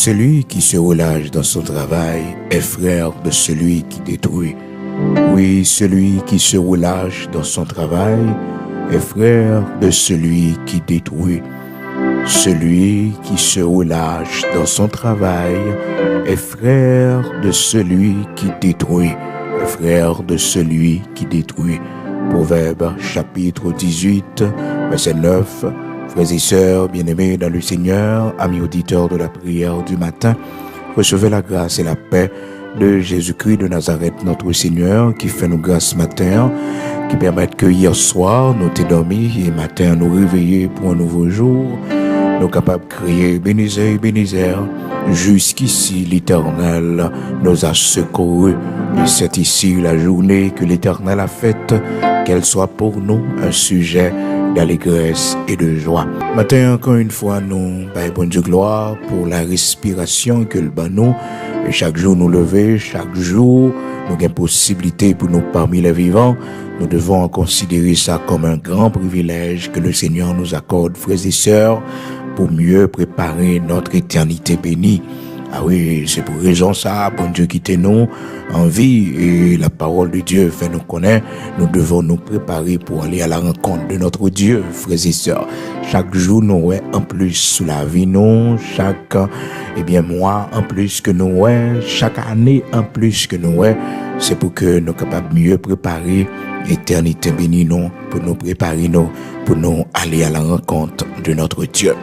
Celui qui se relâche dans son travail est frère de celui qui détruit. Oui, celui qui se relâche dans son travail est frère de celui qui détruit. Celui qui se relâche dans son travail est frère de celui qui détruit. Est frère de celui qui détruit. Proverbe chapitre 18, verset 9. Frères et sœurs, bien-aimés dans le Seigneur, amis auditeurs de la prière du matin, recevez la grâce et la paix de Jésus-Christ de Nazareth, notre Seigneur, qui fait nos grâces ce matin, qui permettent que hier soir, nous t'ayons dormi et matin nous réveiller pour un nouveau jour, nous capables de crier Bénissez, bénissez. Jusqu'ici, l'Éternel nous a secourus. Et c'est ici la journée que l'Éternel a faite, qu'elle soit pour nous un sujet d'allégresse et de joie. Matin, encore une fois, nous baillons bon Dieu gloire pour la respiration que le ban nous. Et chaque jour nous lever, chaque jour nous avons possibilité pour nous parmi les vivants. Nous devons considérer ça comme un grand privilège que le Seigneur nous accorde, frères et sœurs, pour mieux préparer notre éternité bénie. Ah oui, c'est pour raison ça, bon Dieu qui nous en vie et la parole de Dieu fait nous connaître. Nous devons nous préparer pour aller à la rencontre de notre Dieu, frères et sœurs. Chaque jour, nous en plus sous la vie, nous, chaque mois en plus que nous, chaque année en plus que nous, c'est pour que nous capables mieux préparer l'éternité bénie, nous, pour nous préparer, nous, pour nous aller à la rencontre de notre Dieu.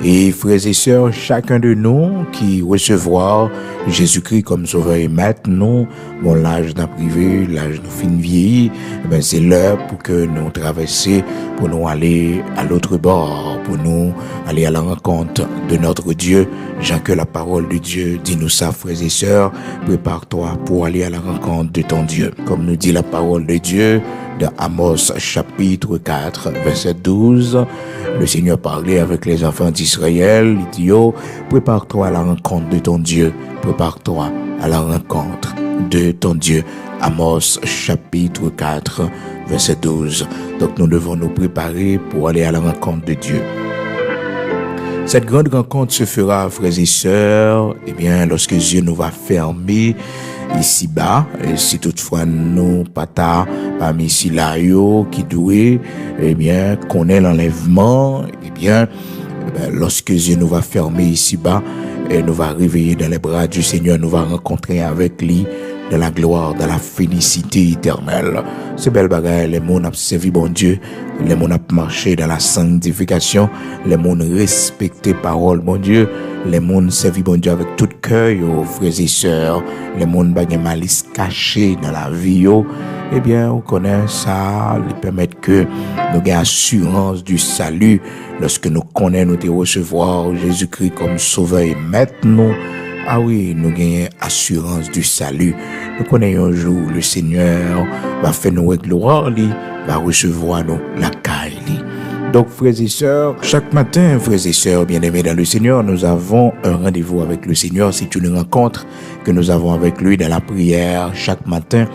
Et frères et sœurs, chacun de nous qui recevra Jésus-Christ comme sauveur et maître, nous, bon, l'âge d'un privé, l'âge de fin vieilli, c'est l'heure pour que nous traversions, pour nous aller à l'autre bord, pour nous aller à la rencontre de notre Dieu. Jean, que la parole de Dieu dit nous ça, frères et sœurs, prépare-toi pour aller à la rencontre de ton Dieu. Comme nous dit la parole de Dieu, dans Amos chapitre 4, verset 12, le Seigneur parlait avec les enfants d'Israël, il dit, prépare-toi à la rencontre de ton Dieu, prépare-toi à la rencontre de ton Dieu. Amos chapitre 4, verset 12. Donc nous devons nous préparer pour aller à la rencontre de Dieu. Cette grande rencontre se fera, frères et sœurs, lorsque Dieu nous va fermer ici-bas, et si toutefois nous pas parmi ici là qui doué, connaît l'enlèvement, lorsque Dieu nous va fermer ici-bas, et nous va réveiller dans les bras du Seigneur, nous va rencontrer avec lui de la gloire, de la félicité éternelle. C'est belle bagaille, les mondes ont servi bon Dieu, les mondes ont marché dans la sanctification, les mondes respecté parole bon Dieu, les mondes servi bon Dieu avec tout cœur, frères et sœurs, les mondes bagay malice caché dans la vie, on connaît ça, ils permettent que nous ayons assurance du salut lorsque nous connaissons, nous te recevoir Jésus-Christ comme sauveur et maître nous. Ah oui, nous gagnons assurance du salut. Nous connaissons un jour, le Seigneur va faire nous gloire, va recevoir nous la caille. Donc, frères et sœurs, chaque matin, frères et sœurs bien-aimés dans le Seigneur, nous avons un rendez-vous avec le Seigneur. C'est une rencontre que nous avons avec lui dans la prière chaque matin,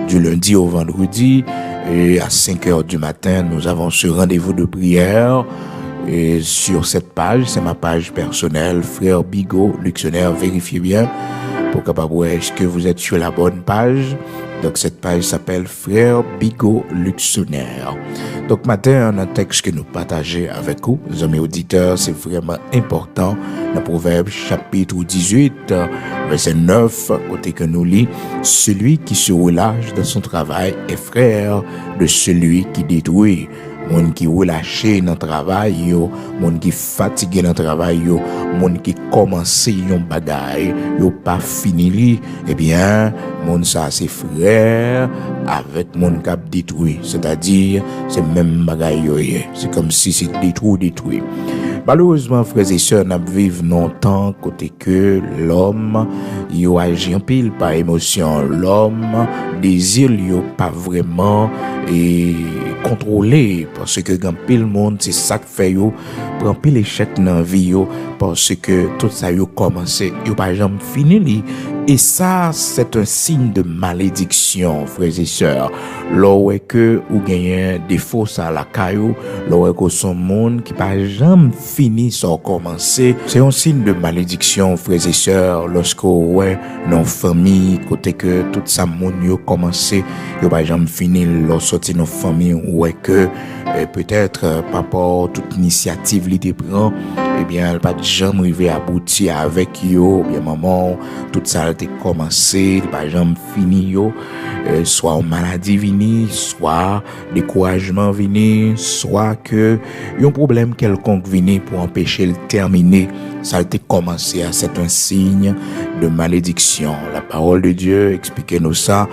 du lundi au vendredi. Et à 5 heures du matin, nous avons ce rendez-vous de prière. Et sur cette page, c'est ma page personnelle, Frère Bigot, Luxonnaire, vérifiez bien pour capable est-ce que vous êtes sur la bonne page. Donc cette page s'appelle Frère Bigot Luxonnaire. Donc matin, un texte que nous partageons avec vous, les amis auditeurs, c'est vraiment important. Le Proverbe chapitre 18, verset 9, côté que nous lit, celui qui se relâche dans son travail est frère de celui qui détruit. Moun qui relâché dans le travail, moun qui fatigué dans le travail, moun qui commencé yon bagay, yo pas fini, moun ça c'est frère avec moun qui détruit. C'est-à-dire, c'est même bagay yo. C'est comme si c'est détruit. Malheureusement, frères et sœurs, nous vivons longtemps côté que l'homme, il agit en pile par émotion. L'homme désire, il pas vraiment contrôlé parce que quand pile monde, c'est ça que fait yo, prend pile échec dans la vie yo parce que tout ça yo commencé, yo pas jamais fini li Et ça, c'est un signe de malédiction, frères et sœurs. Lorsque que ou gagnez des fausses à la caillou, lorsque son monde qui pas jamais fini sans commencer, c'est un signe de malédiction, frères et sœurs, lorsque ouais, nos familles, côté que tout ça monde yo commencé, yo pas jamais fini, lorsque nos familles, ouais que peut-être par rapport à toute initiative li te prend, eh bien, elle pas jamais arrivé à aboutir avec yo, bien maman, tout ça a été commencé, elle pas jamais fini yo, soit une maladie vini, soit découragement vini, soit que un problème quelconque vini pour empêcher le terminer, ça a été commencé, c'est un signe de malédiction. La parole de Dieu explique-nous ça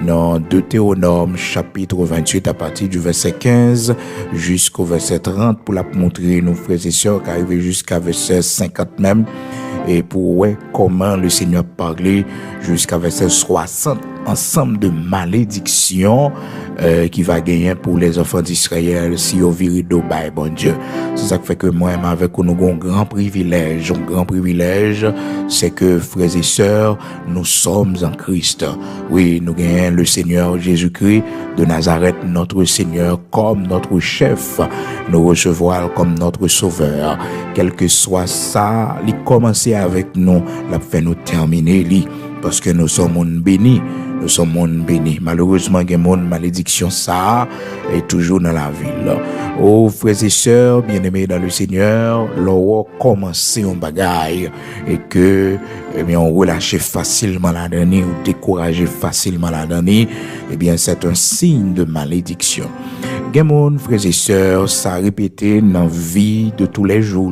dans Deutéronome chapitre 28 à partir du verset 15 jusqu'au verset 30 pour la montrer nos frères et sœurs qui arrivent jusqu'à verset 50 même et pour voir comment le Seigneur parlait jusqu'à verset 60 ensemble de malédictions qui va gagner pour les enfants d'Israël si au virido by bon Dieu. C'est ça qui fait que moi-même avec nous avons un grand privilège, c'est que frères et sœurs, nous sommes en Christ. Oui, nous gagnons le Seigneur Jésus-Christ de Nazareth, notre Seigneur, comme notre chef. Nous recevons comme notre sauveur. Quel que soit ça, il commence avec nous, la fait nous terminer, parce que nous sommes un béni. Nous sommes monde béni. Malheureusement, il y a une malédiction, ça est toujours dans la ville. Oh, frères et sœurs, bien-aimés dans le Seigneur, l'on commence un bagaille et que, eh bien, on relâche facilement la dernière ou décourage facilement la dernière, eh bien, c'est un signe de malédiction. Gamon, frères et sœurs, ça répété dans la vie de tous les jours.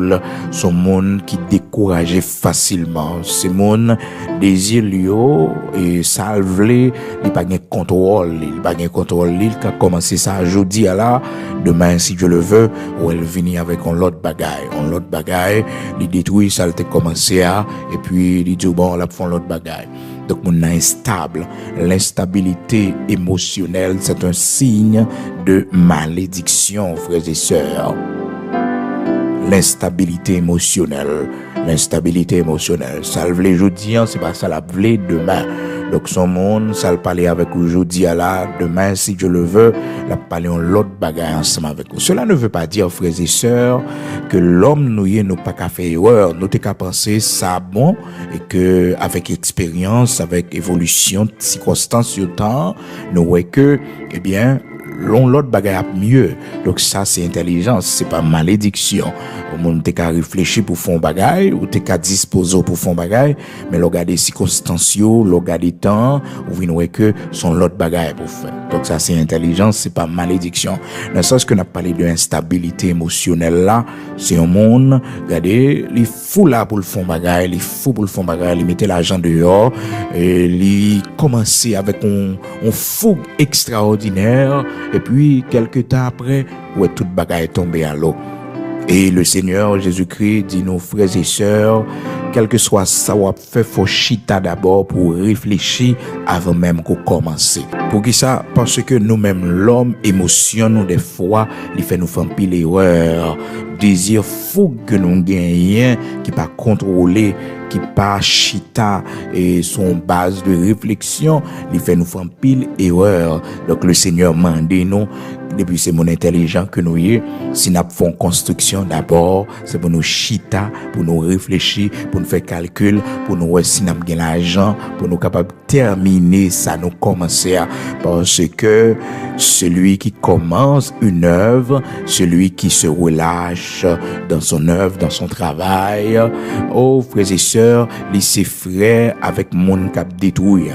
Son monde qui décourage facilement. C'est mon désir, et ça il pas de contrôle. Il pas de contrôle. Il a commencé ça jeudi à là. Demain, si Dieu le veut, ou elle vient avec un lot de bagaille. Il détruit, ça a commencé à, et puis il dit, bon, là, font l'autre bagaille. Donc, on est instable. L'instabilité émotionnelle, c'est un signe de malédiction, frères et sœurs. L'instabilité émotionnelle, ça le voulait aujourd'hui, c'est pas ça la voulait demain. Donc, son monde, ça le parler avec aujourd'hui, là, demain, si Dieu le veut, la parler en l'autre bagaille ensemble avec vous. Cela ne veut pas dire, frères et sœurs, que l'homme nous pas qu'à faire erreur. Nous t'es qu'à penser ça bon, et que, avec expérience, avec évolution, circonstances sur temps, nous voyons que, eh bien, l'autre bagaille mieux. Donc ça c'est intelligence, c'est pas malédiction. Au monde t'es qu'à réfléchir pour faire bagaille ou t'es qu'à disposer pour faire bagaille, mais regarder circonstances, regarder temps, ou vous voyez que son l'autre bagaille pour faire. Donc ça c'est intelligence, c'est pas malédiction. Dans le sens que on a parlé de instabilité émotionnelle là, c'est un monde, regardez, il fou là pour le faire bagaille, il fou pour le faire bagaille, il mettait l'argent dehors et il commençait avec un fougue extraordinaire. Et puis, quelques temps après, ouais, toute bagaille est tombée à l'eau. Et le Seigneur Jésus-Christ dit nos frères et sœurs, quel que soit ça, on fait faut chita d'abord pour réfléchir avant même qu'on commence. Pour qui ça? Parce que nous-mêmes, l'homme, émotion, nous, des fois, il fait nous faire pile erreur. Désir fou que nous gagnons, qui pas contrôlé, qui pas chita et son base de réflexion, il fait nous faire pile erreur. Donc le Seigneur m'a dit nous, depuis c'est mon intelligent que nous y est, si nous faisons construction d'abord, c'est pour nous chita, pour nous réfléchir, pour nous faire calcul, pour nous voir si nous avons l'argent, pour nous capables de terminer ça, nous commencer à, parce que celui qui commence une œuvre, celui qui se relâche dans son œuvre, dans son travail, oh frères et sœurs, les ses frères avec mon cap détruit,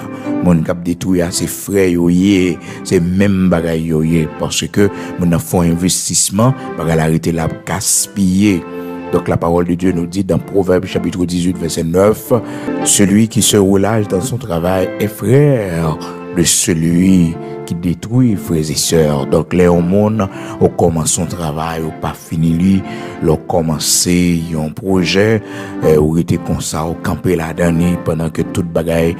c'est frères yoyé, c'est même bagaille yoyé, parce que mon font investissement, bagaille arrêter la gaspiller. Donc la parole de Dieu nous dit dans Proverbe chapitre 18 verset 9, celui qui se relâche dans son travail est frère de celui qui détruit, frères et sœurs. Donc les hommes on commence son travail, on pas fini lui, l'on commencé un projet, ou était comme ça, on camper la dernière pendant que toute bagaille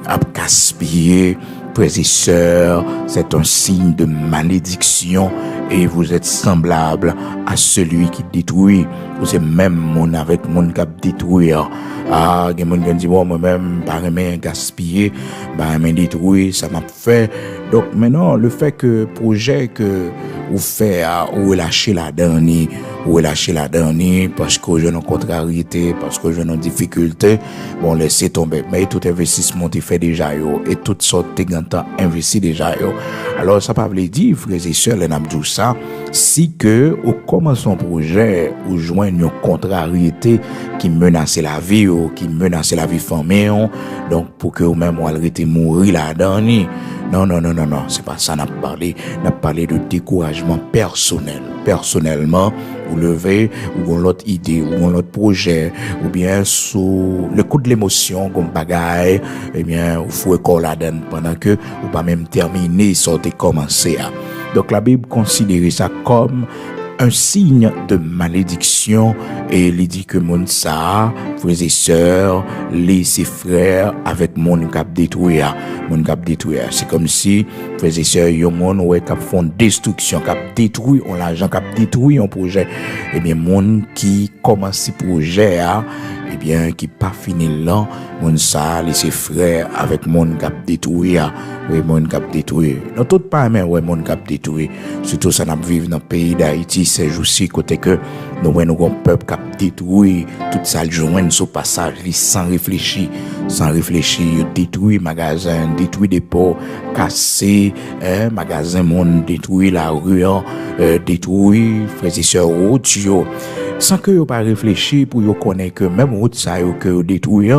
a gaspillé. frères et sœurs, c'est un signe de malédiction et vous êtes semblable à celui qui détruit. Vous êtes même mon avec mon cap détruire. Ah, il y a des gens qui disent, bon, moi-même, pas aimer gaspiller, pas aimer détruire, ça m'a fait. Donc, maintenant, le fait que projet que vous faites, ou lâcher la dernière, parce que j'ai une contrariété, parce que j'ai une difficulté, bon, laissez tomber. Mais tout investissement, tu fait déjà, et toutes sortes de gens investi déjà, Alors, ça pas veut dire, frères et sœurs, les n'abdou ça, si que, au commencement un projet, ou joindre une contrariété qui menace la vie, ou qui menace la vie famille, donc, pour que vous-même, vous arrêtez mourir la dernière. Non, c'est pas ça n'a parlé. N'a parlé de découragement personnel. Personnellement, vous levez, ou l'autre idée, ou l'autre projet, ou bien sous le coup de l'émotion, comme bagaille, eh bien, vous faut école la donne pendant que, ou pas même terminer, sortez commencer à. Donc, la Bible considère ça comme un signe de malédiction et il dit que mon ça, frères et sœurs, les ses frères avec mon cap détruire. C'est comme si, frères et sœurs, yon mon ouais cap font destruction, cap détruit on l'argent, cap détruit un projet. Eh bien, mon qui commence ce projet, eh bien, qui pas fini là, mon ça, les ses frères avec mon cap détruire. Oui, mon cap détruit. Non, tout pas, mais ouais, mon cap détruit. Surtout, ça n'a vivre dans le pays d'Haïti, ces jours-ci, côté que nous avons un peuple cap détruit, tout ça, le joint sur passage, sans réfléchir, détruit magasin, détruit dépôt, cassé, magasin, monde, détruit la rue, détruit, frères et sœurs, route, sans que vous pas réfléchir pour vous connaître que même route ça, que vous détruit,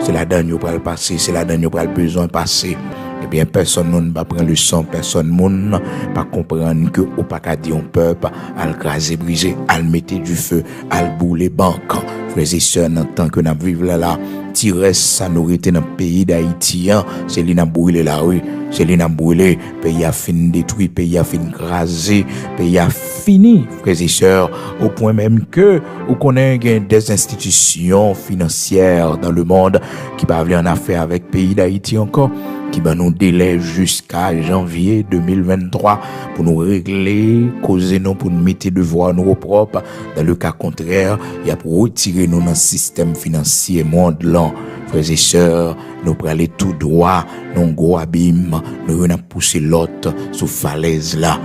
c'est la donne vous le passer, c'est la donne vous le besoin passer. Eh bien, personne ne va prendre le sang, personne ne va comprendre que au pas qu'à dire un peuple, à le craser, briser, à le mettre du feu, à le bouler banque. Frères et sœurs, en tant que nous vivons là, tirer sa nourriture dans le pays d'Haïti, c'est lui qui a brûlé la rue, c'est lui qui a brûlé, pays a fini détruit, pays a fini crasé, pays a fini, frères et sœurs, au point même que, on connaît des institutions financières dans le monde qui peuvent aller en affaire avec le pays d'Haïti encore, qui va nous délai jusqu'à janvier 2023 pour nous régler, causer nous, pour nous mettre devoir nous propres. Dans le cas contraire, il y a pour retirer nous dans le système financier mondial. Frères et sœurs, nous prenons aller tout droit, nous gros abîme, nous venons pousser l'autre sous falaise là.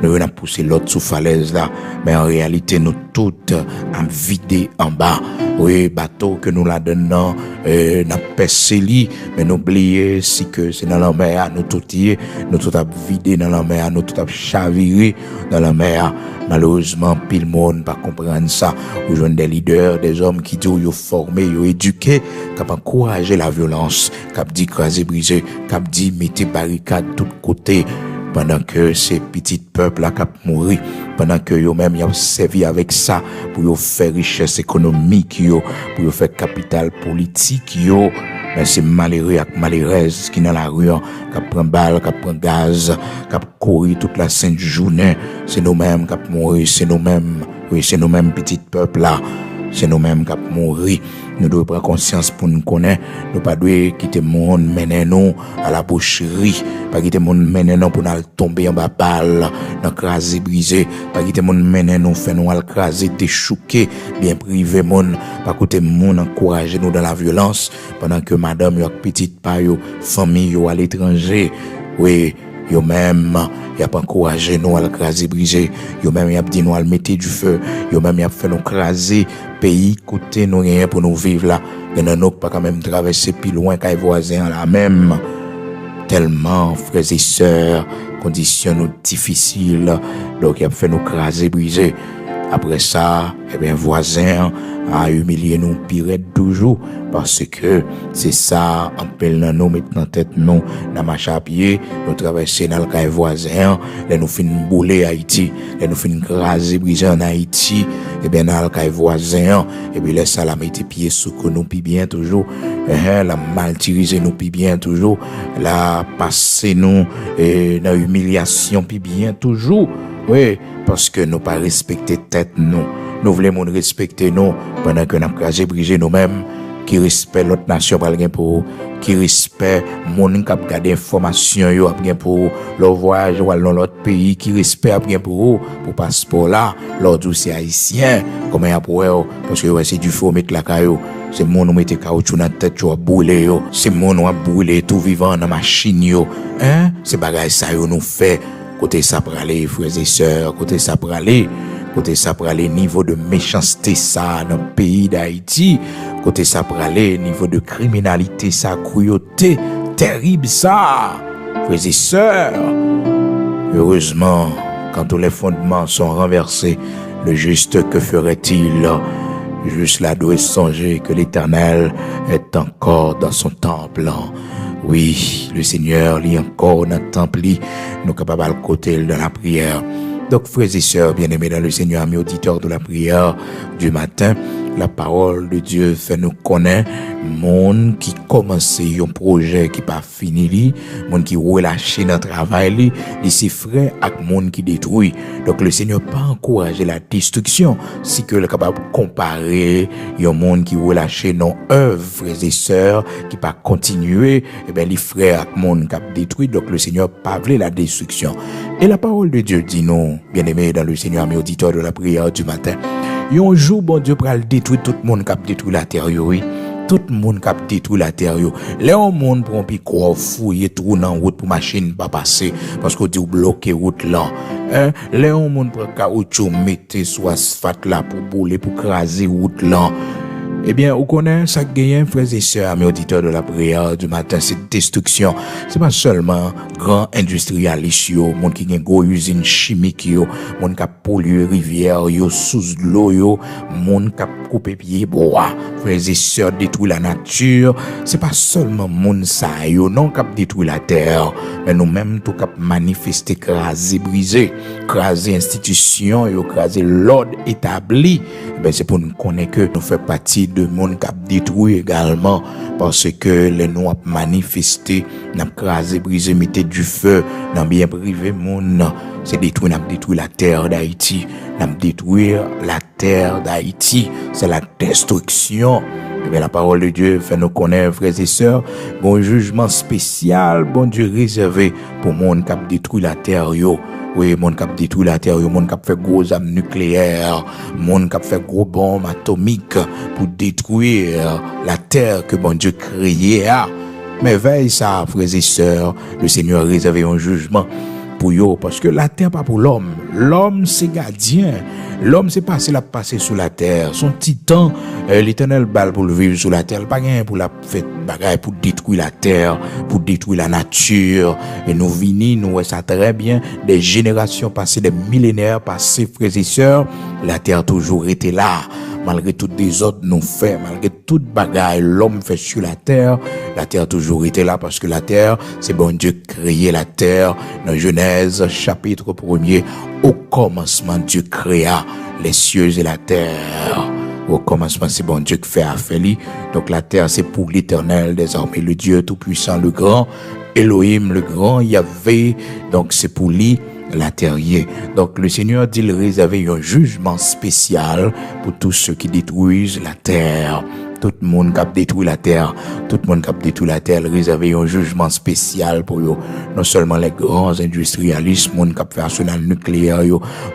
Nous venons pousser l'autre sous falaise là. Mais en réalité, nous toutes en vidé en bas. Oui, bateau que nous la donnons, n'a percé li, mais n'oubliez si que c'est dans la mer, nous tout y, nous tout a vidé dans la mer, nous tout a chaviré dans la mer. Malheureusement, pile monde pas comprendre ça. Ou jeunes des leaders, des hommes qui disent yo formés, yo éduqués, qui encourager la violence, qui dit craser, briser, qui dit mettez barricade de tous côtés. Pendant que ces petits peuples là cap mourir, pendant que yo même y a servi avec ça pour yo faire richesse économique yo, pour yo faire capital politique yo, mais c'est malheureux et malheureuse qui dans la rue qui prend balle, qui prend gaz, qui courir toute la sainte journée, c'est nous mêmes qui mourir, c'est nous mêmes, oui, c'est nous mêmes petits peuples là, c'est nous mêmes qui mourir. Nous devons prendre conscience pour nous connaître. Nous pas devons quitter le monde, mener nous à la boucherie. Pas quitter le monde, mener nous pour nous tomber en bas balle, dans craser, briser. Pas quitter le monde, mener nous, faire nous à craser, déchouquer, bien privé monde. Pas quitter le monde, encourager nous dans la violence. Pendant que madame, y'a petite pa, yo, famille, yo à l'étranger. Oui. Yo même, y a pas encouragé nous à le craser, briser. Yo même, y a dit nous à le mettre du feu. Yo même, y a fait nous craser. Pays, côté nous rien pour nous vivre là. Et nous pas quand même traverser plus loin qu'à les voisins là même. Tellement, frères et sœurs, conditions nous difficiles. Donc, y a fait nous craser, briser. Après ça, eh bien, voisin a humilié nous pire toujours parce que c'est ça, en peine nous mettre en tête nous dans marche à pied, nous traverser dans le cas voisin, là nous fin bouler Haïti, là nous fin craser briser en Haïti, et bien dans le cas voisin, et bien laisse ça la mettre pied sous que nous pi bien toujours, la maltiriser nous pi bien toujours, la passer nous dans humiliation pi bien toujours. Oui, parce que nous pas respecter tête nous. Nous voulons respecter nous pendant que nous avons crasé, brisé nous-mêmes, qui respectent l'autre nation pour qui respecte monde qui a gardé information yo bien pour leur voyage ou dans l'autre pays, qui respecte bien pour passeport là, l'autre c'est haïtien, comment y a pour eux, parce que ouais, c'est du faux mettre la caillou. C'est mon qui mette caoutchouc dans tête tu a brûler yo, c'est mon qui a brûler tout vivant dans machine yo, hein, c'est bagage ça yo nous fait côté ça pour aller frères et sœurs, côté ça pour aller niveau de méchanceté ça dans le pays d'Haïti, côté ça pour aller niveau de criminalité ça, cruauté terrible ça, frères et sœurs. Heureusement, quand tous les fondements sont renversés, le juste que ferait-il? Juste là doit songer que l'Éternel est encore dans son temple. Oui, le Seigneur lit encore dans le temple, nous capables à côté de la prière. Donc, frères et sœurs, bien-aimés dans le Seigneur, amis auditeurs de la prière du matin, la parole de Dieu fait nous connaître monde qui commence un projet qui pas fini, monde qui relâche dans le travail, c'est frère avec monde qui détruit. Donc, le Seigneur pas encourager la destruction, si que le capable de comparer un monde qui relâche non œuvre, frères et sœurs, qui pas continuer, et bien, les frères avec monde qui détruit. Donc, le Seigneur pas veut la destruction. Et la parole de Dieu dit non, bien-aimés dans le Seigneur, mes auditeurs de la prière du matin. Un jour, bon Dieu, pour détruire tout le monde qui a détruit la terre, oui. Tout le monde qui a détruit la terre, yo. Les monde pour un fouiller tout dans route pour machine pas passer parce que dit bloquer route là. Les monde pour caoutchouc mettre sur asphalte là pour bouler pour craser route là. Eh bien, vous connaissez ça gagne, frères et sœurs, mes auditeurs de la prière du matin, cette destruction. C'est pas seulement grand industrialistes, monde qui gagne gros usine chimique, monde qui a pollué rivière, sous l'eau, monde qui a coupé pied bois, frères et sœurs, détruit la nature. C'est pas seulement monde ça, non, qui a détruit la terre, mais nous-mêmes, tout qui a manifesté, crasé, brisé, crasé institution, crasé l'ordre établi. Eh bien, c'est pour nous connaître que nous faisons partie de monde qui a détruit également parce que les nous a manifesté, n'a crasé, brisé, mettez du feu dans bien privé monde, c'est détruire, n'a détruit la terre d'Haïti, n'a détruire la terre d'Haïti, c'est la destruction. Eh bien, la parole de Dieu fait nous connaître, frères et sœurs, bon jugement spécial, bon Dieu réservé pour monde qui a détruit la terre, yo. Oui, monde qui a détruit la terre, monde qui a fait gros armes nucléaires, monde qui a fait gros bombes atomiques pour détruire la terre que bon Dieu créé. Mais veille ça, frères et sœurs, le Seigneur a réservé un jugement pour eux, parce que la terre pas pour l'homme. L'homme c'est gardien. L'homme c'est passé la passer sous la terre. Son titan, l'Éternel balle pour le vivre sous la terre. Pas rien pour la faire bagaille pour détruire la terre, pour détruire la nature. Et nous vini, nous ça très bien. Des générations passées, des millénaires passés, frères et sœurs, la terre toujours était là. Malgré toutes les autres nous fait, malgré toute bagaille l'homme fait sur la terre toujours était là parce que la terre, c'est bon Dieu créé la terre. Dans Genèse chapitre 1er, au commencement Dieu créa les cieux et la terre. Au commencement c'est bon Dieu qui fait affaire. Donc la terre c'est pour l'Éternel désormais, le Dieu tout-puissant, le grand Elohim, le grand Yahvé. Donc c'est pour lui la terre. Donc le Seigneur dit il réserve un jugement spécial pour tous ceux qui détruisent la terre. Tout le monde qui a détruit la terre, il réserve un jugement spécial pour eux. Non seulement les grands industrialistes, monde qui a fait arsenal nucléaire,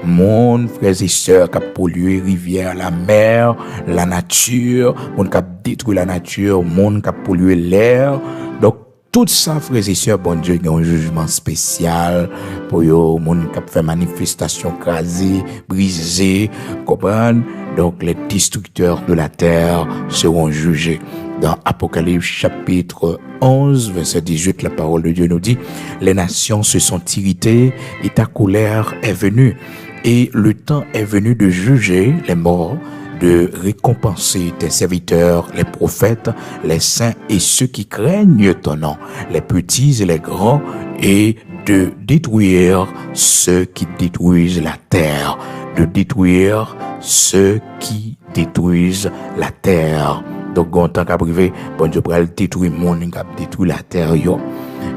monde, frères et sœurs, qui a pollué rivière, la mer, la nature, monde qui a détruit la nature, monde qui a pollué l'air. Donc tout ça, frères et sœurs, bon Dieu, il y a un jugement spécial pour eux, monde qui a fait manifestation crasée, brisée, comprendre. Donc les destructeurs de la terre seront jugés. Dans Apocalypse chapitre 11, verset 18, la parole de Dieu nous dit, les nations se sont irritées et ta colère est venue. Et le temps est venu de juger les morts, de récompenser tes serviteurs, les prophètes, les saints et ceux qui craignent ton nom, les petits et les grands, et de détruire ceux qui détruisent la terre, de détruire ceux qui détruisent la terre. Donc, en tant qu'à privé, bon Dieu, pour détruire le monde, qui détruit la terre, yo.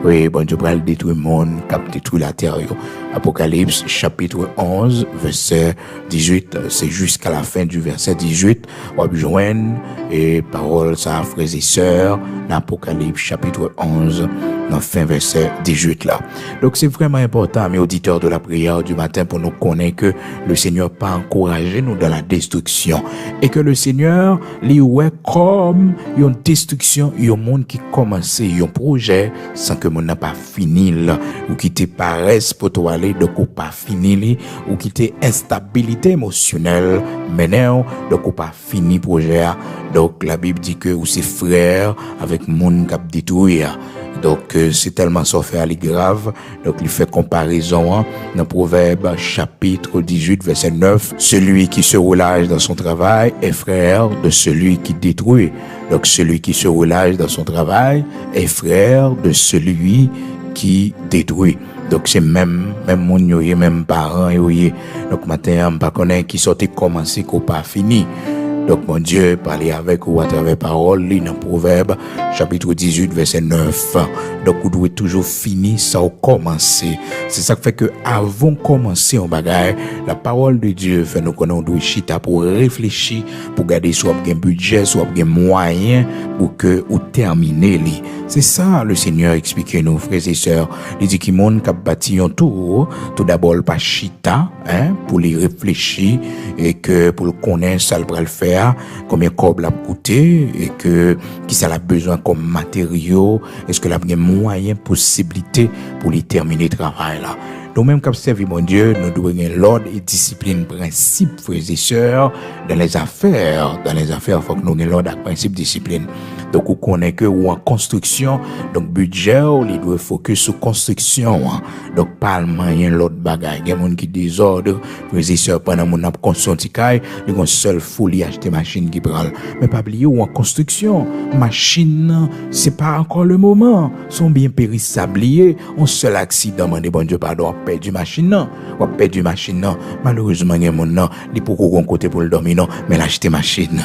Oui, bon Dieu pral détruire le monde, cap détruire la terre. Apocalypse chapitre 11, verset 18, c'est jusqu'à la fin du verset 18. On va joindre et parole ça, frères et sœurs, l'Apocalypse chapitre 11, dans fin verset 18 là. Donc c'est vraiment important, mes auditeurs de la prière du matin, pour nous connaître que le Seigneur pas encouragé nous dans la destruction et que le Seigneur lui ouais comme une destruction, un monde qui commence un projet sans que mon n'a pas fini là, ou qui te paresse pour toi aller donc ou pas fini ou qui te instabilité émotionnelle maintenant donc ou pas fini projet. Donc la Bible dit que ou ses frères avec monde qui détruire. Donc c'est tellement ça fait aller grave. Donc il fait comparaison dans Proverbe chapitre 18 verset 9, celui qui se relâche dans son travail est frère de celui qui détruit. Donc celui qui se relâche dans son travail est frère de celui qui détruit. Donc c'est même mon yoye, même parents yoye. Donc matin on pas connaît qui sortait commencer qu'on pas fini. Donc mon Dieu parler avec vous à travers parole dans Proverbe chapitre 18 verset 9. Donc vous devez toujours finir ça ou commencer. C'est ça qui fait que avant de commencer en bagaille, la parole de Dieu fait nous connaître, on doit chita pour réfléchir, pour garder soit un budget, soit un moyen pour que ou terminer li. C'est ça le Seigneur explique nous frères et sœurs. Il dit qu'il monde qui bâti un tout d'abord pas chita pour les réfléchir et que pour le connaître ça le faire, combien cob l'a coûté et que qui ça a besoin comme matériaux, est-ce que l'a bien moyen possibilité pour les terminer le travail là. Nous même comme servir mon Dieu, nous devons avoir l'ordre et discipline principe frères et sœurs dans les affaires, faut que nous ayons l'ordre et principe discipline. Donc on connaît que ou en construction, donc budget il doit focus sur construction. Donc pas moyen l'autre bagaille, il y a monde qui désordre, frères et sœurs pendant mon construction ticaille, ils ont seul folie acheter machine qui prend. Mais pas oublier ou en construction, machine c'est pas encore le moment, sont bien périssables, on seul accident demander bon Dieu pardon, perdu machine non, ou perdu machine non. Malheureusement il y a mon non, il pour qu'on côté pour le dormir non, mais l'acheter machine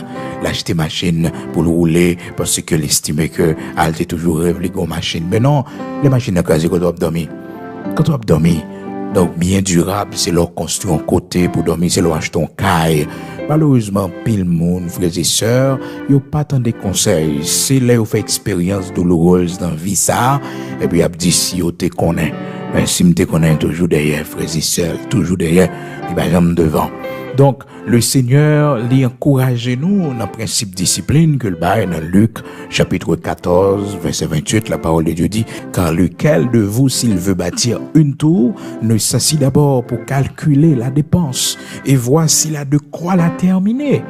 pour le rouler parce que l'estime que elle était toujours rêve les machines. Mais non, les machines à quasi quand on dormir. Quand on dormir, donc bien durable, c'est leur construire un côté pour dormir, c'est leur acheter un caille. Malheureusement, pile monde, frères et sœurs, yo pas tant de conseils. C'est là où fait expérience douloureuse dans vie ça, et puis a dit si yo te connaît. Mais si me te connaît toujours derrière, frères et sœurs, toujours derrière, il va jamais devant. Donc, le Seigneur lui encourage nous dans le principe discipline que le bail dans Luc chapitre 14 verset 28, la parole de Dieu dit, car lequel de vous s'il veut bâtir une tour ne s'assit d'abord pour calculer la dépense et voir s'il a de quoi la terminer,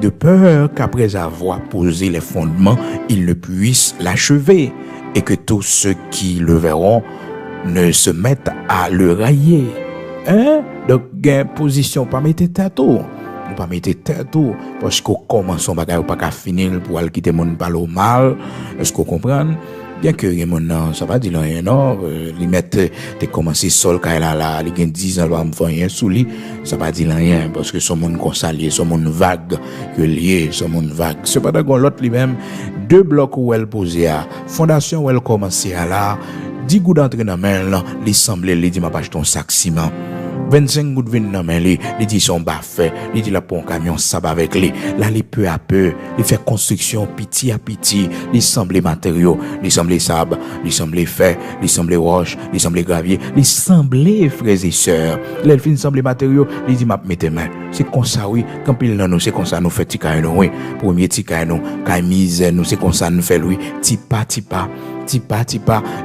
de peur qu'après avoir posé les fondements, il ne puisse l'achever et que tous ceux qui le verront ne se mettent à le railler. Donc, position, pas mettre tête ou pas mettre tête ou parce qu'on commence son bagage ou pas qu'à finir pour aller quitter mon ballon mal. Est-ce qu'on comprend? Bien que mon non, ça va dire rien, non, les mettre, t'es commencé sol, quand là, les 10 ans, va me faire rien sous lui, ça va dire rien, parce que son monde consalié, son monde vague, que lié, son monde vague. Cependant, qu'on l'autre lui-même, 2 blocs où elle posait à, fondation où elle commençait à là, 10 gouttes d'entrée dans la main, là, les semblait, les dit, m'a pas acheté un sac ciment. 25 gouttes vin dans main li dit son baffet, li dit la pour un camion ça va avec lui. Là li peu à peu, il fait construction petit à petit, il semble matériaux, il semble sable, il semble fer, il semble roche, il semble gravier, il semble frères et sœurs. Là fin semble matériaux, il dit m'a mettre main. C'est comme ça oui, quand pile dans nous c'est comme ça nous fait tika nous oui. Premier tika nous, quand misère nous c'est comme ça nous fait lui, tipa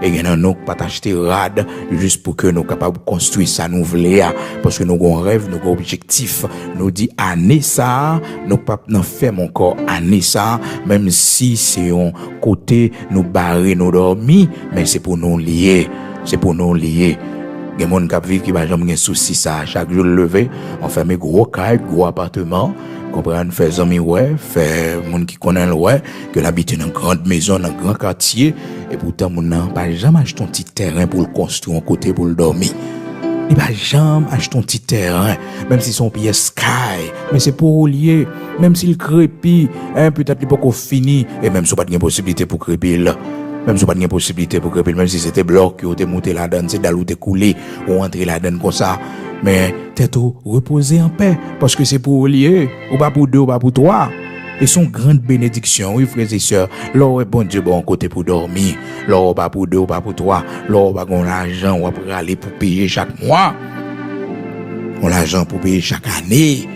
et gen nous pas acheter rad juste pour que nous capable construire ça nous voulons parce que nous avons un rêve, nous avons un objectif, nous dit année ça, nous pas n'en faire encore année ça, même si c'est un côté nous barrer nous dormir, mais c'est pour nous lier, Gen moun k'ap viv qui va jamais gen souci ça, chaque jour lever, on fait mes gros cailles, gros appartements, comprendre faire amis ouais, faire moun qui connaît le ouais, que l'habiter dans grande maison, dans grand quartier et pourtant moun nan pas jamais acheter un petit terrain pour le construire un côté pour le dormir. Il va jamais acheter un petit terrain, même si son pied sky, mais c'est pour lier, même s'il crépit, peut-être il pas qu'on fini et même si pas de possibilité pour crépir là. Même si pas de possibilité pour que même si c'était bloc, ou t'es monté là-dedans, c'est d'aller ou t'es coulé, ou entrer là-dedans comme ça. Mais t'es tout reposer en paix, parce que c'est pour lier, ou pas pour deux, ou pas pour trois. Et son grande bénédiction, oui, frères et sœurs, là, est bon Dieu, bon côté pour dormir, là, pas pour deux, ou pas pour trois, là, pas qu'on l'argent, ou pour aller pour payer chaque mois, on l'argent pour payer chaque année.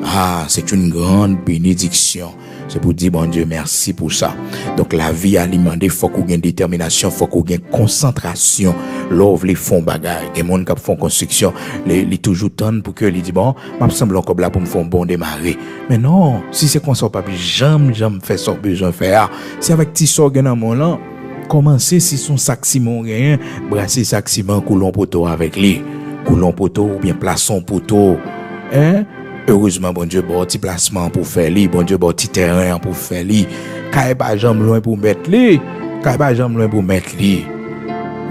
Ah, c'est une grande bénédiction. C'est pour dire, bon Dieu, merci pour ça. Donc, la vie alimentée, faut qu'on ait détermination, faut qu'on ait concentration. L'ouvre les fonds bagaille. Et mon qui font construction, les toujours tendent pour que les dit, bon, m'a semble encore là pour me faire un bon démarrer. Mais non, si c'est qu'on sort pas, jamais fait ça besoin faire. C'est avec petit sorgue dans mon là, commencer si son sac ciment rien, brasser sac ciment, coulon poteau avec lui. Coulon poteau ou bien plaçon poteau. Hein? Heureusement, bon Dieu, bon petit placement pour faire li, bon Dieu, bon petit terrain pour faire li. Kay pas jambe loin pour mettre li, kay pas jambe loin pour mettre li.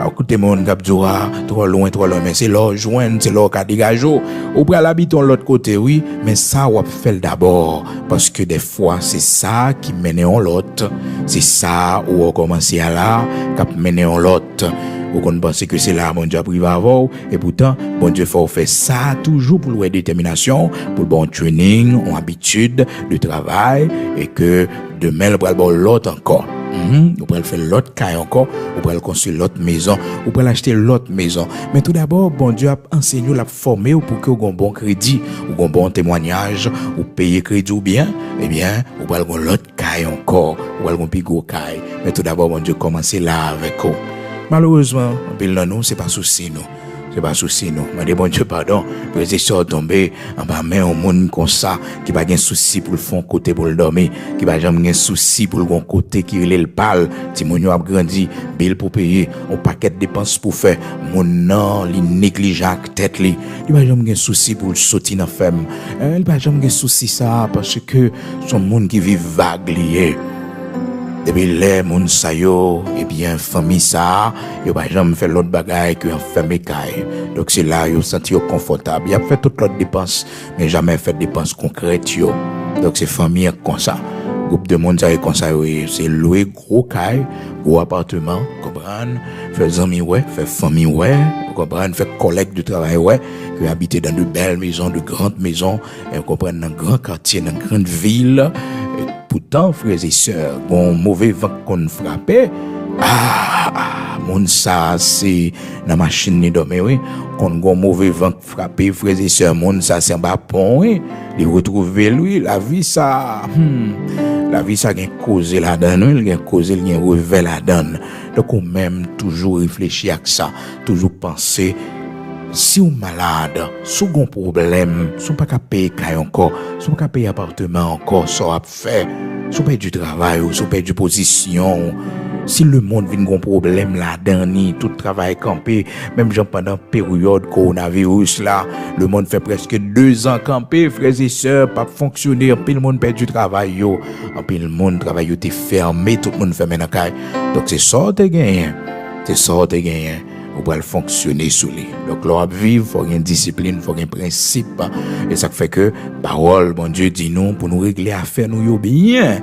Écoutez mon captura, trop loin, mais c'est là joindre, c'est là qu'a dégagé. Ou pour l'habiter de l'autre côté, oui, mais ça on fait d'abord parce que des fois c'est ça qui mène en l'autre, c'est ça où on commence à là, qui mène en l'autre. Ou qu'on pense que c'est là, mon Dieu, privé avant, et pourtant, bon Dieu, faut faire ça toujours pour la détermination, pour le bon training, en habitude de travail, et que demain, on va le l'autre encore. On pourrait faire l'autre caille encore, on pourrait construire l'autre maison, on pourrait acheter l'autre maison. Mais tout d'abord, bon Dieu a enseigné, l'a formé pour que vous ayez un bon crédit, ou un bon témoignage, ou payer crédit ou bien, eh bien, on pourrait avoir l'autre caille encore, ou pourrait avoir un plus gros caille. Mais tout d'abord, bon Dieu, commencez là avec vous. Malheureusement, nous, c'est pas souci, nous. C'est pas souci, nous. Mais bon Dieu, pardon. Parce que si tomber en bas, mais un monde comme ça, qui pas de souci pour le fond côté pour le dormir, qui pas jamais de souci pour le bon côté qui relève le pal, si mon a grandi, bill pour payer, un paquet de dépenses pour faire, mon non, li négligeant tête li, il pas jamais de souci pour le sortir dans femme. Il pas jamais de souci ça, parce que son monde qui vit vague lié. Depuis les moun sa yo, et bien, famille ça, yo pas jamais fait l'autre bagaille que fermé caille. Donc c'est là, yo senti yo confortable. Y a fait toute l'autre dépense, mais jamais fait dépense concrète yo. Donc c'est famille comme ça. Groupe de monde ça comme ça, c'est louer gros caille, gros appartement, comprendre, faire amis ouais, faire famille ouais, comprendre, faire collègue de travail ouais, que habiter dans de belles maisons, de grandes maisons, et comprendre dans grand quartier, dans grande ville. Pourtant, frères et sœurs, bon mauvais vent qu'on frappait, mon ça c'est la machine ni dormir oui, qu'on gon mauvais vent frappé, frères et sœurs, mon ça c'est un bas pont oui, les retrouver lui, la vie ça gain causé là-dedans, il gain causé, il gain revers là-dedans. Donc on même toujours réfléchir à ça, toujours penser si vous malade, si vous avez un problème, si vous n'avez pas payer encore, si vous n'avez pas payer appartement encore, ça va faire, si vous payez du travail, si vous payez du position, si le monde vient un problème là-dedans, tout travail campé, même pendant la période coronavirus là, le monde fait presque 2 ans campé, frères et sœurs, pas fonctionner, puis le monde perd du travail, puis le monde travail est fermé, tout le monde fermé dans la caille. Donc c'est ça de gagner, c'est ça de gagner. Pour fonctionner sous lui. Donc, l'on vivre, il faut une discipline, il faut un principe. Et ça fait que, parole, bon Dieu dit nous, pour nous régler affaires nous bien.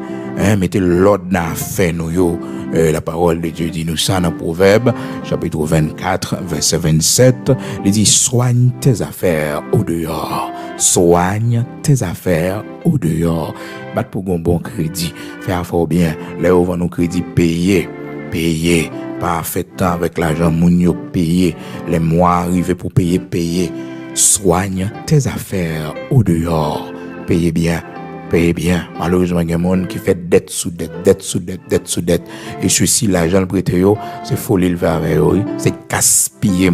Mettez l'ordre dans affaires nous la parole de Dieu dit nous ça dans Proverbe, chapitre 24, verset 27. Il dit, soigne tes affaires au dehors. Soigne tes affaires au dehors. Bat pour un bon crédit. Faire fort bien. Là où va nos crédits payer. Pas fait temps avec l'argent moun yo payer, les mois arrivés pour payer. Soigne tes affaires au dehors. Payez bien. Malheureusement, il y a des gens qui fait dette sous dette. Et ceci, l'argent le prêté, c'est folie le faire avec eux. C'est gaspiller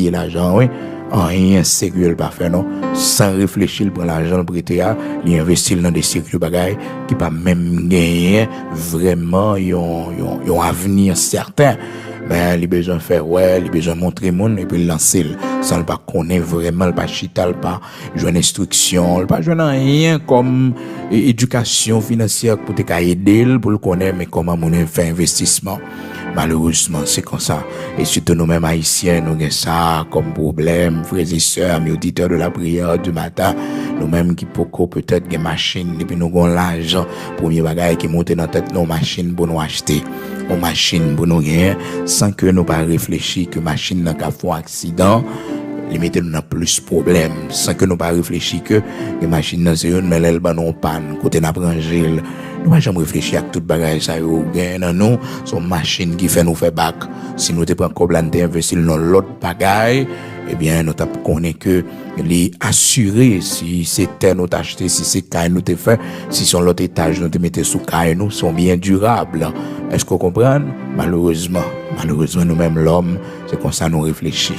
l'argent, oui. Rien sérieux le pas faire non, sans réfléchir pour l'argent le prêté, il investit dans des sérieux bagailles qui pas même gagner vraiment un avenir certain. Ben les besoin faire les besoin montrer monde et puis lancer sans le pas connaître vraiment, le pas chita, le pas jouer instruction, le pas jouer rien comme éducation financière pour te aider pour le connaître, mais comment mon faire investissement. Malheureusement, c'est comme ça. Et surtout nous-mêmes haïtiens, nous avons ça comme problème, frères et sœurs, mes auditeurs de la prière du matin, nous-mêmes qui pouvons peut-être des machines, et puis nous avons l'argent, premier bagage qui monte dans tête nos machines pour nous acheter. une machine pour nous gagner, sans que nous pas réfléchir que machine n'a qu'à faire accident, les mettre nous dans plus problème, sans que nous pas réfléchir que les machines dans c'est une mais elles ban en panne, côté n'a branché. Nous pas jamais réfléchir à tout bagage ça yo gain dans nous, son machine qui fait nous faire bac. Si nous te prend comme investir dans l'autre bagage, eh bien nous t'a connaît que les assurer si c'est terre nous acheté, si c'est caille nous te fait, si son l'autre étage nous te mettre sous caille nous sont bien durables. Est-ce qu'on comprend? Malheureusement nous-mêmes l'homme, c'est comme ça nous réfléchit,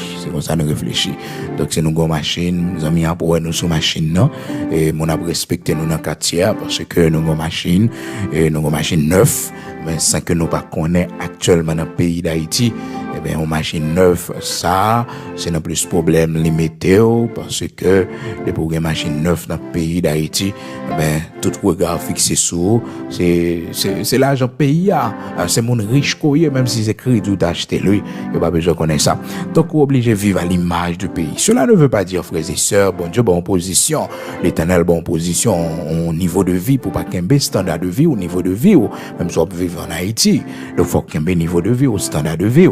donc c'est nous gon machine, nous amis pour nous sous machine non et mon a respecté nous dans quartier parce que nous gon machine et nous gon machine neuf mais sans que nous pas connaît actuellement dans le pays d'Haïti. Eh bien, une machine neuve, ça, c'est un plus problème limité, parce que, pour une machine neuve dans le pays d'Haïti, eh bien, tout regard fixé sur, c'est l'argent pays, c'est mon riche courrier, même si c'est crédit d'acheter lui, il n'y a pas besoin de connaître ça. Donc, on est obligé de vivre à l'image du pays. Cela ne veut pas dire, frères et sœurs, bon Dieu, bonne position, l'éternel, bonne position, au niveau de vie, pour pas qu'il y ait un standard de vie, au niveau de vie, même si on peut vivre en Haïti, il faut qu'il y ait un niveau de vie, au standard de vie,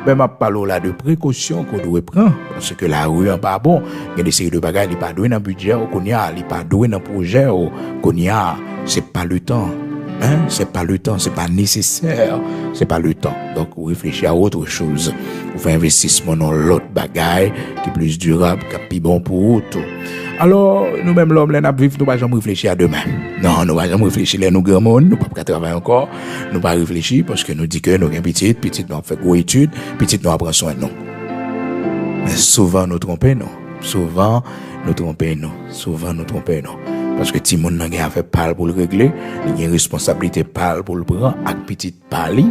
ben m'a parlé là de précautions qu'on doit prendre parce que la rue en pas bon, il y a des séries de bagages il pas doué dans budget qu'on y a, il pas doué dans projet qu'on y a, c'est pas le temps. C'est pas le temps, c'est pas nécessaire, c'est pas le temps. Donc, vous réfléchissez à autre chose. Vous faites investissement dans l'autre bagaille qui est plus durable, qui est plus bon pour vous. Alors, nous-mêmes, l'homme, nous vivons, nous ne pas jamais réfléchir à demain. Non, nous ne pas jamais réfléchir à nous, grand monde, nous ne pas travailler encore, nous ne pas réfléchir parce que nous disons que nous avons petite, nous avons fait gros études, petite, nous apprenons soin de nous. Mais souvent, nous trompons, non. Souvent, nous trompons. Parce que ti moun nan gen affaire parle pour le régler, il y a une responsabilité parle pour le prendre avec petite pali.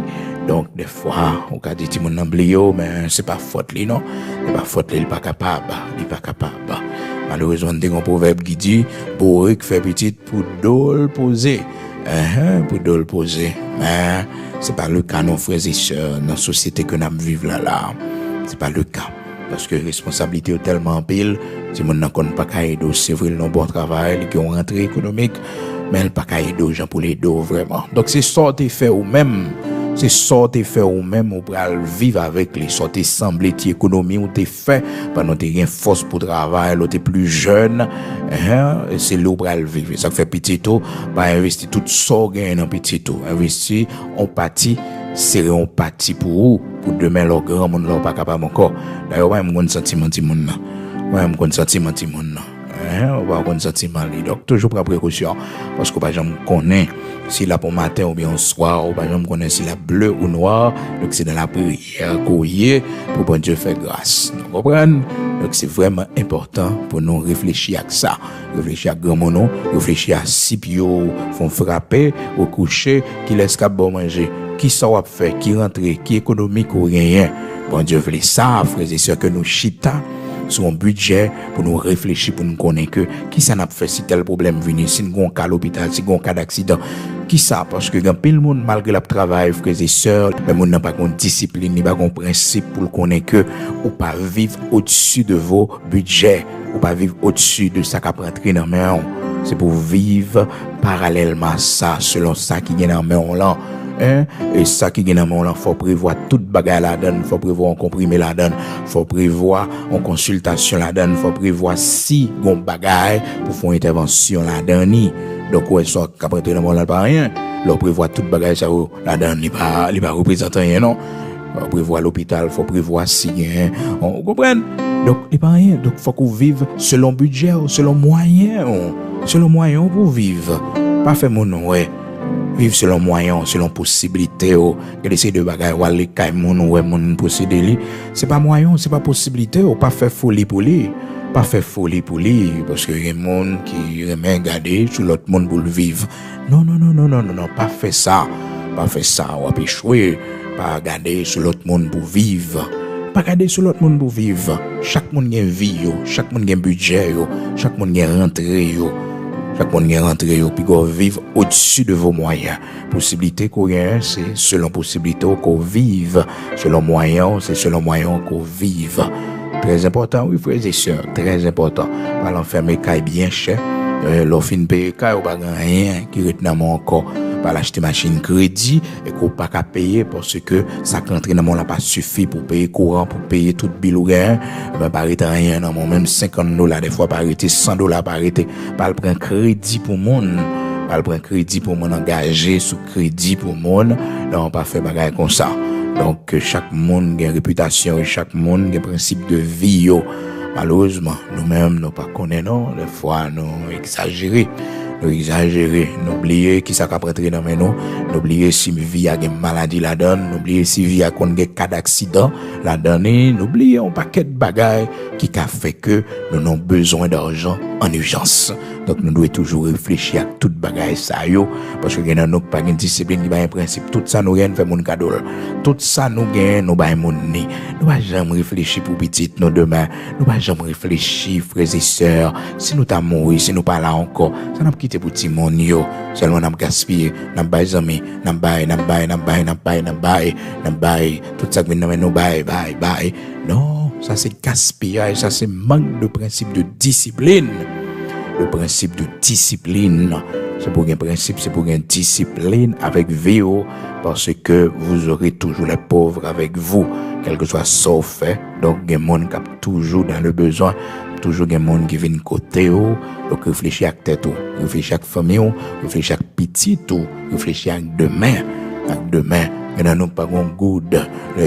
Donc des fois on ka dit ti moun nan blio mais c'est pas faute li non, c'est pas faute li, il pas capable. Malheureusement on a un proverbe qui dit bourrique fait petite pour dol poser. Mais c'est pas le cas non frères et sœurs dans la société que nous vivons là. C'est pas le cas. Parce que responsabilité est tellement pile, si mon n'a pas qu'à aider, c'est vrai, le bon travail, qui ont rentré économique, mais elle pas qu'à aider aux gens pour les dos, vraiment. Donc, c'est sortir faire ou même, ou pour vivre avec les sorties semblées économie ou t'es fait, pendant t'es rien force pour travail, l'autre t'es plus jeune, et c'est l'eau pour vivre. Ça fait petit tout, pas investir tout ça, gain dans petit tout. Investir, on pâtit, c'est on pâtit pour vous. Pour demain, leur grand monde, leur pas capable encore. D'ailleurs, on va me sentiment de monde là. On va me sentiment de monde là. On va me sentiment là. Donc, toujours prendre précaution. Parce que, par exemple, on connaît si la pour matin ou bien au soir, ou par exemple, on connaît si la bleu ou noir. Donc, c'est dans la prière qu'on y est pour bon Dieu faire grâce. Vous comprenez? Donc, c'est vraiment important pour nous réfléchir à ça. Réfléchir à grand monde, réfléchir à si pio font frapper, au coucher, qui laisse qu'à bon manger. Qui ça va faire, qui rentre, qui économique ou rien. Bon Dieu voulait ça, frères et sœurs, que nous chita sur un budget pour nous réfléchir, pour nous connaître que qui ça n'a fait si tel problème venu, si nous avons un cas à l'hôpital, si nous avons un cas d'accident. Qui ça? Parce que quand le monde, malgré le travail, frères et sœurs, le monde n'a pas de discipline, n'a pas de principe pour le connaître que ou pas vivre au-dessus de vos budgets, ou pas vivre au-dessus de ça qu'a rentré dans la main. C'est pour vivre parallèlement à ça, selon ça qui est dans la main là. Et ça qui est dans mon là, faut prévoir toute bagarre là-dedans, faut prévoir un comprimé là-dedans, faut prévoir une consultation là-dedans, faut prévoir si gon bagaille pour faire une intervention là-dedans. Donc ouais, soit qu'après dans mon là pas rien, leur prévoir toute bagaille ça là-dedans, il pas représenter rien non. Faut prévoir l'hôpital, faut prévoir si on comprend. Donc il pas rien, donc faut qu'on vive selon budget, selon moyen pour vivre. Pas faire mon nom ouais. Vivre selon moyens, selon possibilité, essayer de bagaille ou aller caille mon posséder li. C'est pas moyen, c'est pas possibilité, ou pas faire folie pour lui. Pas faire folie pour lui, parce que y a des gens qui aiment garder sur l'autre monde pour le vivre. Non, pas faire ça. Pas faire ça, ou pas échouer, pas garder sur l'autre monde pour vivre. Pas garder sur l'autre monde pour vivre. Chaque monde a une vie, chaque monde a un budget, chaque monde a une rentrée. Chaque monde est rentré puis qu'on vive au-dessus de vos moyens. Possibilité qu'on ait, c'est selon possibilité qu'on vive. Selon moyens, c'est selon moyens qu'on vive. Très important, oui, frères et sœurs, très important. Pas l'enfermer caille bien cher. L'offre paye caille ou pas rien qui retient dans mon corps. pas l'acheter machine crédit et qu'on pas qu'à payer parce que ça qui entre dans mon là pas suffit pour payer courant, pour payer tout bill ou rien, ben pas arrêter rien dans mon même $50 des fois pas arrêter $100 pas arrêter, pas prendre crédit pour monde. Pas prendre crédit pour mon engager sous crédit pour monde, là on pas faire bagaille comme ça. Donc chaque monde a une réputation et chaque monde a un principe de vie yo. Malheureusement, nous-mêmes nous pas connaissons, des fois nous exagérer. Nous oublier qui ça va rentrer dans nous, nous oublier si vie a une maladie là-dedans, nous oublier si vie a un cas d'accident là-dedans, nous oublier un paquet de bagailles qui a fait que nous avons besoin d'argent en urgence. Donc nous devons toujours réfléchir à toute bagaille ça yo parce que nous pas une discipline qui va un principe tout ça nous gagne fait mon cadeau. Tout ça nous gagne nous ba mon ni. Nous pas jamais réfléchir pour petit nous demain. Nous pas jamais réfléchir frères et sœurs si nous t'a mourir, si nous pas là encore. Ça n'a quitté pour petit monde yo. Seulement n'a gaspiller, n'a ba amis, n'a ba tout ça que nous bye. Non, ça c'est gaspillage, ça c'est manque de principe de discipline. Le principe de discipline, c'est pour un principe, c'est pour une discipline avec VO, parce que vous aurez toujours les pauvres avec vous, quel que soit ce fait. Donc, il y a des gens qui sont toujours dans le besoin, toujours des gens qui viennent côté. Donc, réfléchissez à tête, réfléchissez à famille, réfléchissez à petit, réfléchissez à demain. Maintenant, nous pas gon good,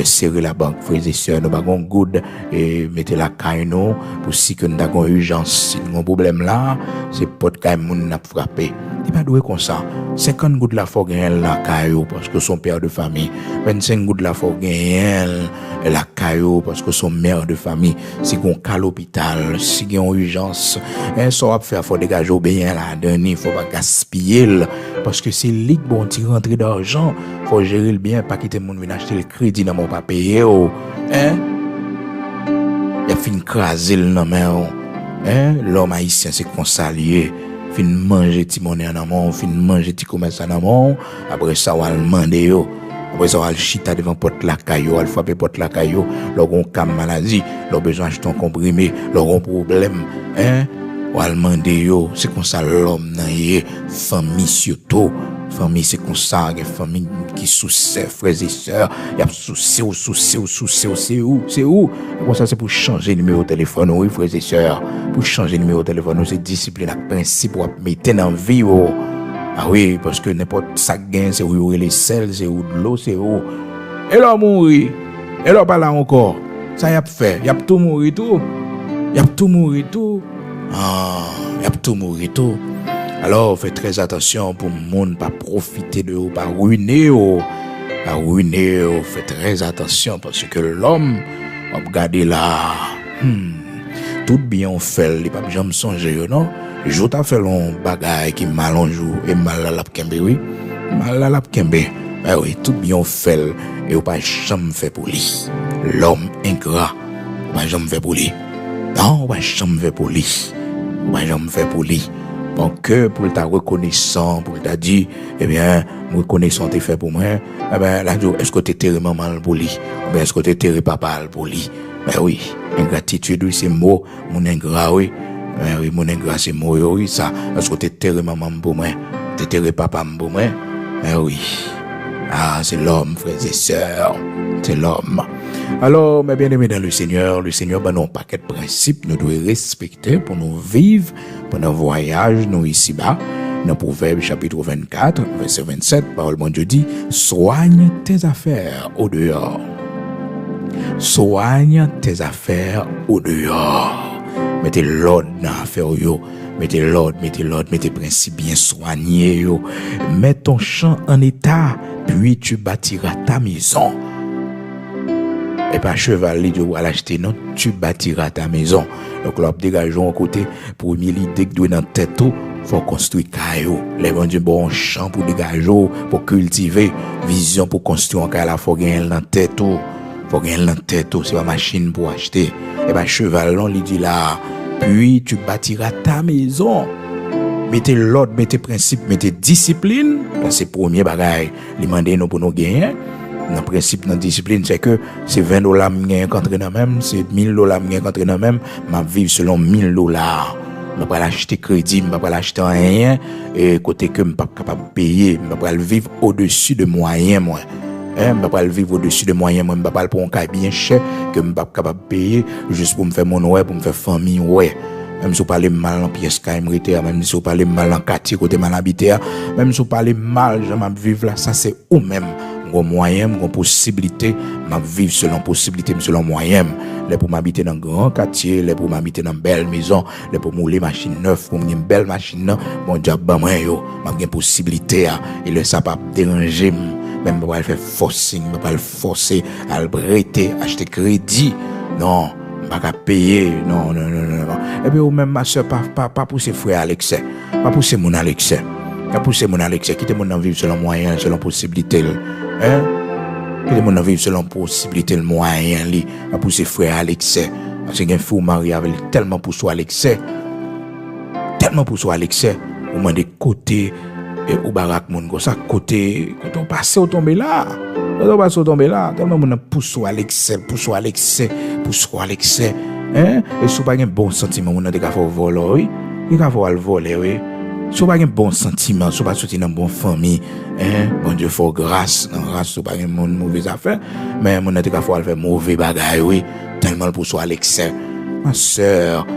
serrer la banque, frères et sœurs, nous pas gon good, et mettez la caille nous, pour si que nous avons urgence, si nous avons un problème là, c'est pas de caille moun n'a frappé. Il pas doué comme ça. 50 gouttes la faut gagner la caillou parce que son père de famille. 25 gouttes la faut gagner la caillou parce que son mère de famille. Si on cas l'hôpital, si on urgence, ça va faire faut dégager bien là dernier, faut pas gaspiller parce que c'est lig bon ti rentrer d'argent, faut gérer le bien, pas quitter moun venir acheter le crédit dans mon pas payer il a fin craser le nom l'homme haïtien c'est consalier. Fin manger ti monnaie en amont, fin manger ti commerce en amont, après ça on va demander yo, après ça on va chita devant porte la caillou, on frapper porte la caillou, leur on cam maladie, leur besoin acheter un comprimé, leur on problème, on va demander yo, c'est comme ça l'homme nan yé, famille surtout. Famille c'est comme ça, une famille qui soucie frères et sœurs, il y a souci c'est où comme ça c'est pour changer numéro de téléphone oui frères et sœurs, pour changer numéro de téléphone c'est discipline à principe pour mettre dans vie ah oui parce que n'importe ça gain c'est où les sels, c'est où de l'eau, c'est où et là mourir et là pas là encore ça y a fait y a tout mourir tout y a tout mourir tout y a tout mourir tout. Alors, faites très attention pour le monde, pas profiter de vous, pas ruiner vous. Faites très attention parce que l'homme, va regarder là, tout bien on fait, il pas jamais songer, non? Je t'ai fait un bagage qui mal en jour et mal à la kembe, oui. Mal à la kembe. Ben oui, tout bien on fait et on pas jamais fait pour lui. L'homme ingrat, on pas jamais fait pour lui. Non, on pas jamais fait pour lui. On pas jamais fait pour lui. Bon que pour ta reconnaissant, pour ta dit, eh bien, reconnaissant t'es fait pour moi, eh ben, là, est-ce que t'es terré maman pour lui? Ou bien, est-ce que t'es terré papa pour lui? Ben oui, ingratitude, oui, c'est mot, mon ingrat, oui. Ben oui, mon ingrat, c'est mot, oui, ça. Est-ce que t'es terré maman pour moi? T'es terré papa pour moi? Ben oui. Ah, c'est l'homme, frères et sœurs. C'est l'homme. Alors, mes bien-aimés dans le Seigneur, ben, non, paquet de principes, nous devons respecter pour nous vivre pendant le voyage, nous ici-bas. Dans Proverbe chapitre 24, verset 27, parole de Dieu dit, soigne tes affaires au dehors. Soigne tes affaires au dehors. Mettez l'ordre dans l'affaire yo. Mettez l'ordre, mettez principes bien soignés yo. Mets ton champ en état, puis tu bâtiras ta maison. Et pas cheval, tu vas l'acheter, non, tu bâtiras ta maison. Donc là, dégageons un côté, pour l'idée que tu es dans tête, faut construire caillou. Les gens du bon champ pour dégager, pour cultiver, vision pour construire un caillou, faut gagner dans tête, faut gagner dans tête, c'est pas machine pour acheter. Et pas cheval, non, il dit là, puis tu bâtiras ta maison. Mettez l'ordre, mettez principe, mettez discipline, c'est le premier bagage, les mandés nous pour nous gagner. Dans le principe, dans la discipline, c'est que c'est $20 m'gagne contre dans même, c'est $1000 m'gagne contre dans même, ma vivre selon $1000. Je vais acheter crédit, je vais acheter rien, et côté que je ne suis pas capable de payer, je vais vivre au-dessus de moyens, moi. Je ne vais pas vivre au-dessus de moyens, moi. Je ne vais pas pour un cas bien cher que je ne suis pas capable de payer, juste pour me faire mon ouais, pour me faire famille, ouais. Même si vous parlez mal en pièce même si vous parlez mal en quartier, côté mal habité, même si vous parlez mal, je vais vivre là, ça c'est ou même. Mon moyen, mon possibilité, m'a vivre selon possibilité, selon moyen. Les pour m'habiter dans un grand quartier, les pour m'habiter dans une belle maison, les pour mouler machine neuve, pour une belle machine, mon job, moi, yo, m'a une possibilité, et le ça pas déranger, même pas faire forcing, pas le forcer à le prêter, acheter crédit, non, pas payer, non. Et puis, ou même ma soeur, pas pousser frère à l'excès, pas pousser mon à l'excès. Pas pousser mon à l'excès, quitter mon vivre selon moyen, selon possibilité, hein? Quitter mon vivre selon possibilité, le moyen, li, pas pousser frère à l'excès. Parce qu'il y a un fou mari avec tellement poussé à l'excès, au moins des côtés, ou barak moun comme ça, côté, quand on passe, on tombe là. Tellement mon pousse à l'excès, hein? Et si vous n'avez pas un bon sentiment, vous n'avez pas voler, oui. Vous n'avez pas voler, oui. Si vous n'avez pas un bon sentiment, si vous n'avez pas sorti dans une bonne famille, hein? Bon Dieu, faut grâce, si vous n'avez pas une mauvaise affaire, mais vous n'avez pas faire mauvais bagaille, oui. Tellement pousse à l'excès. Ma soeur,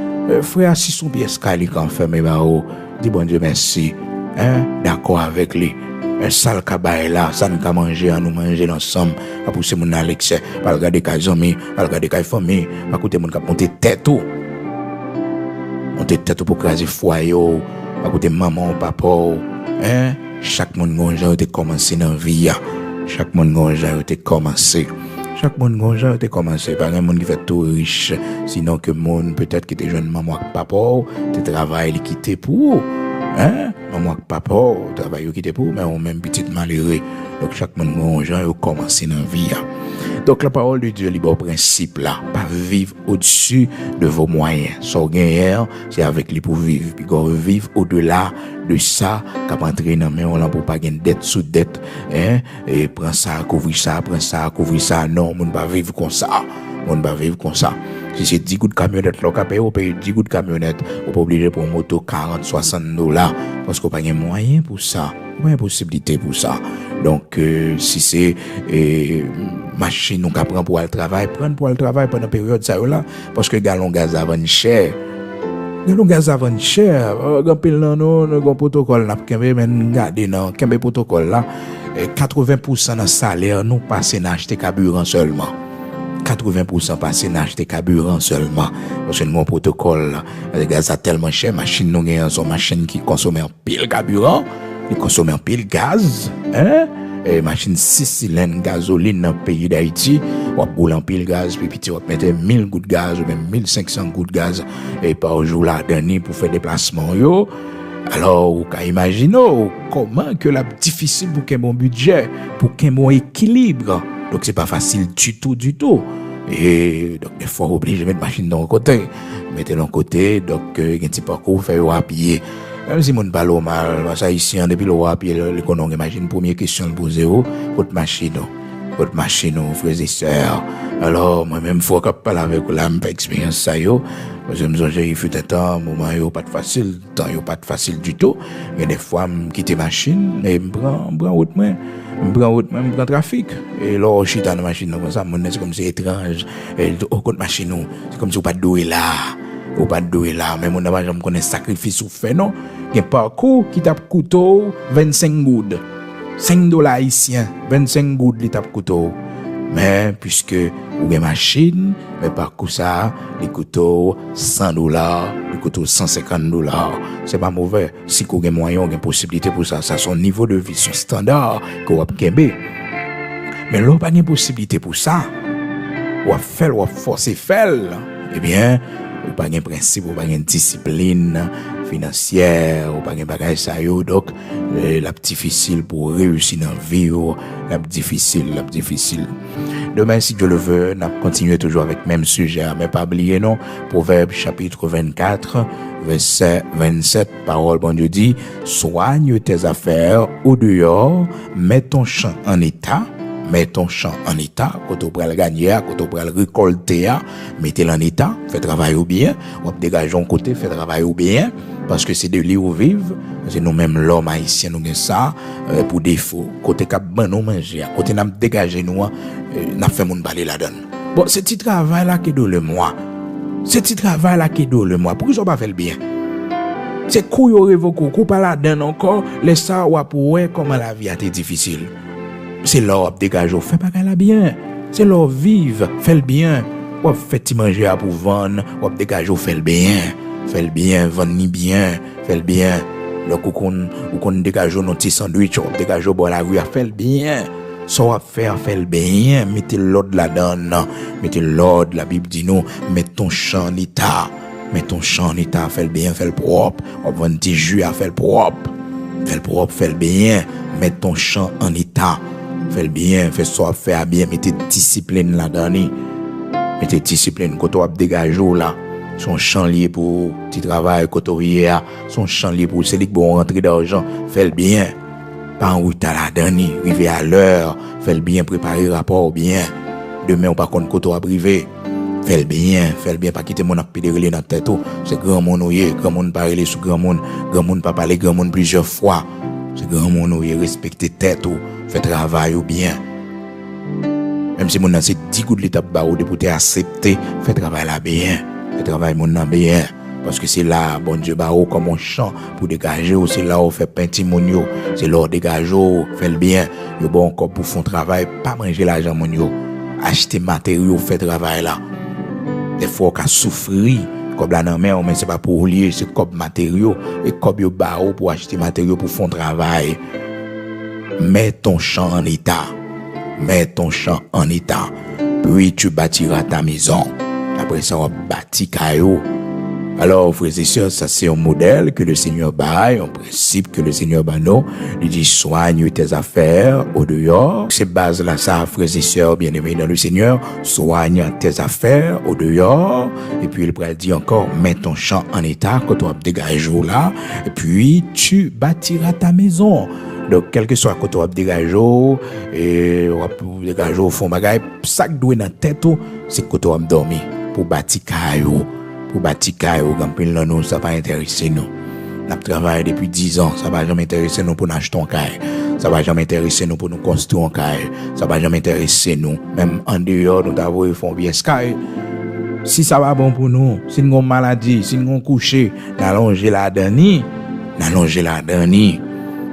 frère, si son pied escalier quand fait mes barreaux, dis bon Dieu merci, hein? D'accord avec lui. Un sale cabaye là, ça nous a mangé, nous manger ensemble, pas pousser mon à l'excès, pas regarder les amis, pas regarder les familles, pas écouter mon cap monter tête tout. Monter tête pour craser foyer, pas écouter maman, papa, hein? Chaque monde gonja a commencé dans la vie. Chaque monde gonja a commencé. Pas un monde qui fait tout riche, sinon que monde peut-être qui était jeune maman avec papa, te travail qui quitté pour, hein? Maman avec papa, travail qui était pour, mais on même petit malheureux. Donc chaque monde gonja a commencé dans la vie. Donc la parole de Dieu libre au principe là, pas vivre au-dessus de vos moyens. Son gagnant, c'est avec lui pour vivre. Puis qu'on vivre au-delà de ça, qu'à entrer dans main on là pour pas gagner dette sous dette, hein, et prend ça, couvrir ça, non, on pas vivre comme ça. Si c'est 10 coups de camionnette, là, on paye 10 coups de camionnette, on pas obligé pour une moto 40, 60 $, parce qu'on pas de moyen pour ça. Pas de possibilité pour ça. Donc, si c'est machine qu'on prend pour le travail, prendre pour le travail pendant la période ça là, parce que galon gaz avant cher. Gampil nan non protocole n'a kembe men garder nan kembe protocole là, 80% dans salaire nous passer à acheter carburant seulement. 80% passé à acheter carburant seulement. Parce que mon protocole, le gaz a tellement cher, machine nous gagne son machine qui consomme un pile carburant, qui consomme un pile gaz, hein? Et machine 6 cylindres gasoline dans le pays d'Haïti, on boule un pile gaz, puis petit on mettre 1000 gouttes de gaz ou même 1500 gouttes de gaz et par jour là dernier pour faire déplacement yo. Alors, vous pouvez imaginer comment que la difficile pour qu'un bon budget, pour qu'un bon équilibre. Donc c'est pas facile du tout. Et donc des fois obligé de mettre machine dans le côté, mettez dans le côté, donc un petit parcours faire à pied. Même si mon ballon mal, ça ici depuis le à pied l'économie, imagine première question poser votre machine, frères et sœurs. Alors moi même faut que parler avec la même expérience ça yo, parce que me j'ai fut un temps moment yo pas facile, temps yo pas facile du tout. Il y a des fois me quitter machine et me prend route moi. Je prends trafic. Et là, je suis dans la machine, comme ça, c'est comme si c'est étrange. Et au compte machine, c'est comme si vous pas doué là. Mais mon avis, je me connais sacrifice ou fait, non? Il y a un parcours qui tape couteau 25 gouttes. $5 haïtiens, 25 gouttes, il tape couteau. Mais, puisque vous avez une machine, mais parcours ça, les couteaux $100, les couteaux $150. C'est pas mauvais. Si vous avez moyen, vous avez une possibilité pour ça. Ça, son niveau de vie, son standard, que vous avez. Mais là, vous n'avez pas de possibilité pour ça. Vous avez forcé faire. Eh bien, vous n'avez pas de principe, vous n'avez pas de discipline financière, ou pas de bagage ça yo, donc la difficile pour réussir dans la vie, la difficile. Demain, si Dieu le veut, on va continuer toujours avec le même sujet, mais pas oublier non, Proverbe chapitre 24, verset 27, parole bon Dieu dit, soigne tes affaires au dehors, mets ton champ en état, Mets ton champ en état, quand tu pourras le gagner, quand tu pourras le récolter, mettez-le en état, fais travail ou bien, ou dégager un côté, fais travail ou bien, parce que c'est de lui ou vivre, c'est nous-mêmes l'homme haïtien, nous avons ça, pour défaut, côté cap ban nous manger, côté n'a dégager nous, n'a fait mon balai la donne. Bon, ce petit travail là qui est le moi. Ce petit travail là qui est le moi. Pourquoi ça pas fait le bien? C'est couille au révoco, coupe pas la donne encore, laisse ça ou pour ouais comment la vie a été difficile. C'est là dégager, fais pas la bien. C'est là vivre, fais le bien. Ou fait manger à pour vendre, ou dégager, fais le bien. Fais le bien, vendre ni bien, fais le bien. Donc ou qu'on dégage nos petits sandwich, ou dégage bon la rue, fais le bien. Ça va faire, fais le bien. Mettez l'ordre là-dedans. Mettez l'ordre, la Bible dit nous, mets ton champ en état. Mets ton champ en état, fais le bien, fais le propre. On va tes jus à faire le propre. Fais le propre, fais le bien. Mets ton champ en état. Fais le bien, fais ça, fais bien. Mettez discipline là-dedans. Mettez discipline. Quand on va dégager là, son champ lié pour petit travail, couturier, son champ lié pour celui qui va rentrer d'argent. Fais le bien. Pas en route à la dernière, arriver à l'heure, fais le bien, préparer le rapport bien. Demain, on pas contre côté à privé. Fais le bien, pas quitter mon pédéré dans la tête. C'est grand monde, grand monde parler sur grand monde pas parler grand monde plusieurs fois. C'est grand monde, respecter tête, fait travail ou bien. Même si mon c'est 10 coups de l'étape bas ou de pour accepter, fait travail là bien. Fait travail mon bien. Parce que c'est là, bon Dieu, bah, comme on chante pour dégager, c'est là où on fait pentimonio, c'est là où dégager, fait le bien, yo bon encore pour faire travail, pas manger l'argent monio, acheter matériaux, fait travail là. Des fois, on a souffrir, comme là dans mer, mais c'est pas pour lier, c'est comme matériaux, et comme yo bah, pour acheter matériaux pour faire travail. Mets ton champ en état, mets ton champ en état, puis tu bâtiras ta maison. Après ça, on bâtit caillou. Alors, frères et sœurs, ça c'est un modèle que le Seigneur baille, un principe que le Seigneur baille. Il dit, soigne tes affaires au dehors. C'est base là, ça, frères et sœurs, bien-aimés dans le Seigneur, soigne tes affaires au dehors. Et puis, il dit encore, mets ton champ en état, quand on dégage là, et puis, tu bâtiras ta maison. Donc, quel que soit quand on dégage, et on dégage au fond bagaille, ça qui doit dans la tête, c'est quand on dormir pour bâtir caillou. Pour bâtir caillou, quand nous, ça va intéresser nous. Nous travaillons depuis 10 ans, ça va jamais intéresser nous pour acheter un caille. Ça va jamais intéresser nous pour nous construire un caille. Ça va jamais intéresser nous. Même en dehors, nous avons fait un bien caille. Si ça va bon pour nous, si nous avons maladie, si nous avons couché, nous allons la dernière.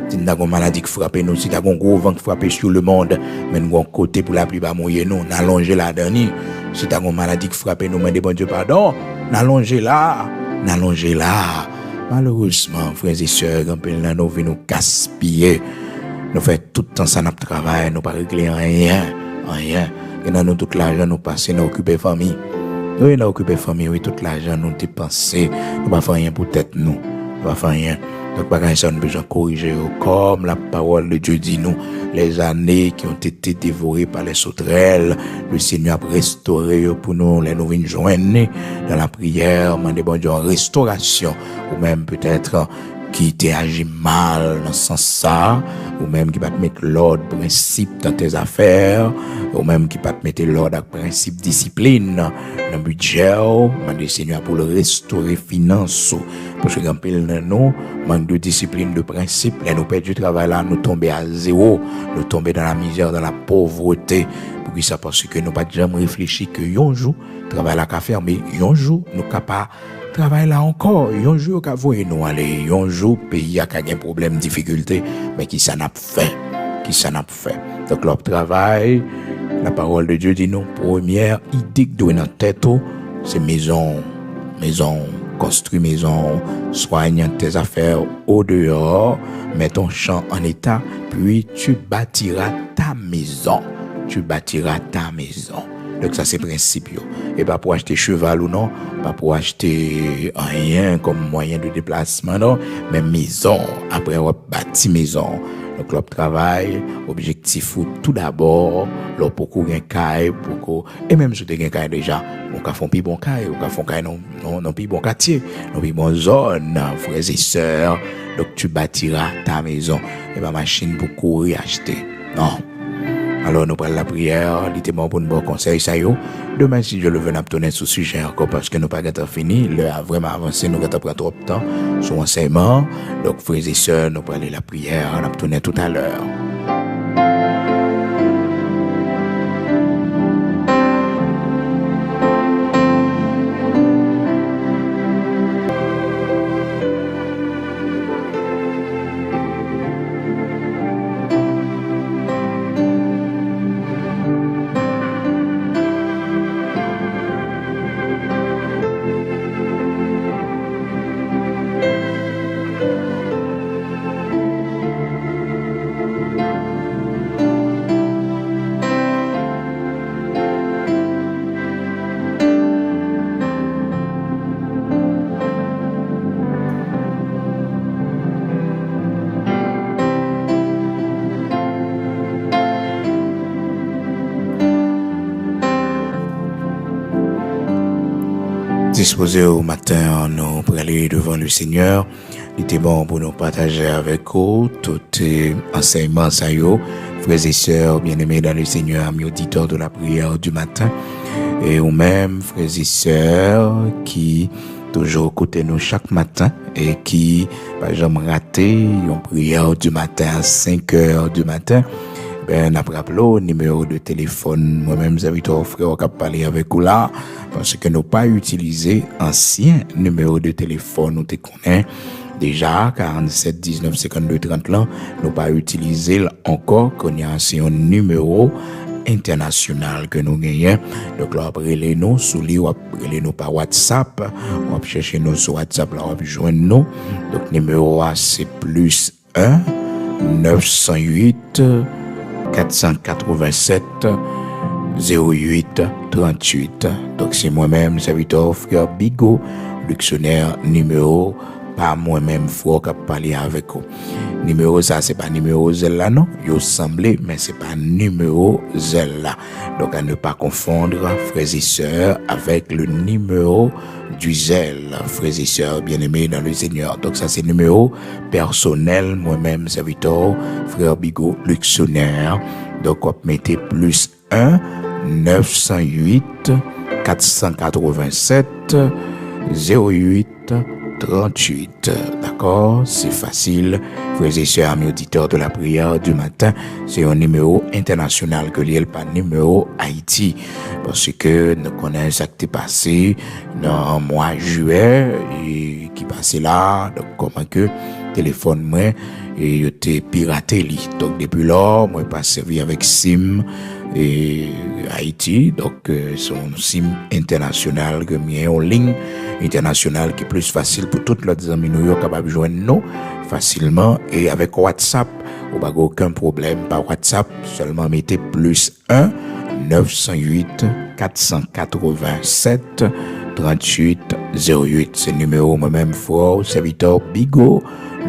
Si nous avons une maladie qui frappe nous, si nous avons un gros vent qui frappe sur le monde, mais nous avons un côté pour la plupart mouiller nous, nous allons la dernière. Si nous avons une maladie qui frappe nous, mais des bon Dieu pardon, nous allons là. Malheureusement, frères et sœurs, nous venons nous gaspiller. Nous faisons tout le temps ça, notre travail, nous ne pas régler rien. Et dans nous, tout l'argent, nous passons, nous occuper famille. Oui, nous occuper famille, oui, tout l'argent, nous dépenser. Nous ne pas faire rien pour tête, nous. Nous pas faire rien. Donc, par exemple, nous besoin de corriger, comme la parole de Dieu dit nous, les années qui ont été dévorées par les sauterelles, le Seigneur a restauré pour nous, les nous venons joindre dans la prière, demander bon Dieu en restauration, ou même peut-être qui t'a agi mal dans ce sens-là, ou même qui va te mettre l'ordre, principe dans tes affaires, ou même qui va te mettre l'ordre, principe discipline dans le budget, demander Seigneur pour le restaurer finance, parce que quand nous manque de discipline, de principe, nous perdons du travail là, nous tombons à zéro, nous tombons dans la misère, dans la pauvreté, pour que ça parce que nous pas jamais réfléchi que un jour, travail là qu'a fermé, un jour, nous capable travail là encore, un jour qu'a voyé nous aller, un jour pays a un problème, difficulté, mais qui ça n'a fait, Donc leur travail, la parole de Dieu dit nous, première idée que dans notre tête, c'est maison, construis maison, soigne tes affaires au dehors, mets ton champ en état, puis tu bâtiras ta maison. Donc ça c'est principe. Et pas pour acheter cheval ou non, pas pour acheter rien comme moyen de déplacement non, mais maison. Après on bâti maison. Donc le travail, objectif tout d'abord, là pour courir un caille, et même si tu as un caille déjà, on peut faire un plus bon caille, on peut faire un caille non plus bon quartier, non plus bonne zone, frères et sœurs. Donc tu bâtiras ta maison, et pas machine pour courir acheter. Non. Alors nous prenons la prière, littéralement pour nous bon conseil ça yo. Demain si Dieu le veut, nous tourner sur sujet encore parce que nous pas gâté fini, le a vraiment avancé, nous gâté prend trop de temps sur enseignement. Donc frères et sœurs, nous prenons la prière, nous tourner tout à l'heure. Disposé au matin, nous pour aller devant le Seigneur. Il était bon pour nous partager avec vous tout enseignement ça yo, frères et sœurs bien-aimés dans le Seigneur, amis auditeurs de la prière du matin, et ou même frères et sœurs qui toujours écoutent nous chaque matin et qui par exemple raté une prière du matin à 5 heures du matin. Ben, après le numéro de téléphone, moi-même, j'avais frère qui parler avec vous là, parce que nous pas utilisé ancien numéro de téléphone, nous te connaît déjà 47 19 52 30 là, nous pas utilisé encore qu'on y a un numéro international que nous gagnons. Donc là, après les nous, sous les nous par WhatsApp, on va chercher nous sur WhatsApp là, on va joindre nous. Donc numéro A c'est plus 1 908 487 08 38. Donc c'est moi-même, serviteur frère Bigot, dictionnaire numéro, pas moi-même frère qui a parlé avec vous. Numéro ça, c'est pas numéro zel là, non? Il semblé, mais c'est pas numéro zel là. Donc à ne pas confondre frères et sœurs avec le numéro du zèle, frères et sœurs bien-aimés dans le Seigneur. Donc ça c'est numéro personnel, moi-même serviteur frère Bigot, dictionnaire. Donc on mettez plus 1 908 487 08 38. D'accord? C'est facile. Frères et sœurs, amis auditeurs de la prière du matin, c'est un numéro international que lié pas numéro Haïti. Parce que nous connaissons ce qui est passé dans le mois de juillet et qui passait là. Donc, comment que téléphone moi et il était piraté. Donc, depuis là, moi, pas servi avec SIM et Haïti. Donc, son SIM international que mis en ligne international qui est plus facile pour toutes les amis nous capables de joindre nous facilement et avec WhatsApp, vous n'avez aucun problème par WhatsApp, seulement mettez plus 1 908 487 38 08. C'est le numéro moi-même fort, serviteur Bigot,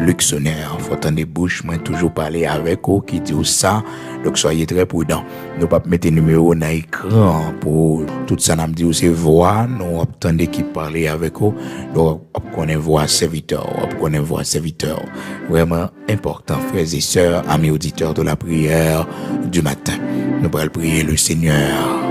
dictionnaire. Faut attendre bouche, moi toujours parler avec vous qui dit ça. Donc soyez très prudents. Nous pas mettre numéro dans l'écran pour tout ça n'a dit c'est voix, nous attendez qui parler avec vous. Donc on connaît voix serviteur, on connaît voix serviteur. Vraiment important frères et sœurs, amis auditeurs de la prière du matin. Nous allons prier le Seigneur.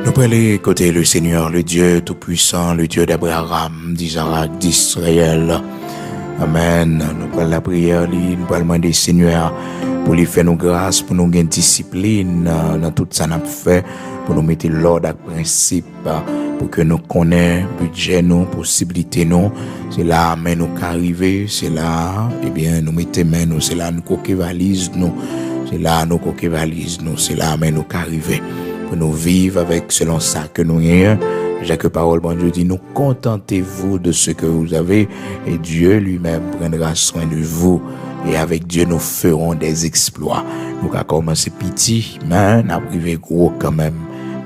Nous allons écouter le Seigneur, le Dieu Tout-Puissant, le Dieu d'Abraham, d'Isaac, d'Israël. Amen. Nous allons la prière, nous allons demander Seigneur pour lui faire nos grâces, pour nous gagner discipline dans tout ça nous fait, pour nous mettre l'ordre à principe, pour que nous connaissions budget, nous, possibilité, nous. C'est là, mais nous qu'arriver, c'est là, eh bien, nous mettons main, nous, c'est là, nous coquet valise, nous. C'est là, nous coquet valise, nous, c'est là, mais nous qu'arriver. Pour nous vivre avec selon ça que nous ayons. Jacques Parole, bon Dieu dit, nous contentez-vous de ce que vous avez et Dieu lui-même prendra soin de vous. Et avec Dieu, nous ferons des exploits. Nous allons commencer petit, mais nous arriver gros quand même.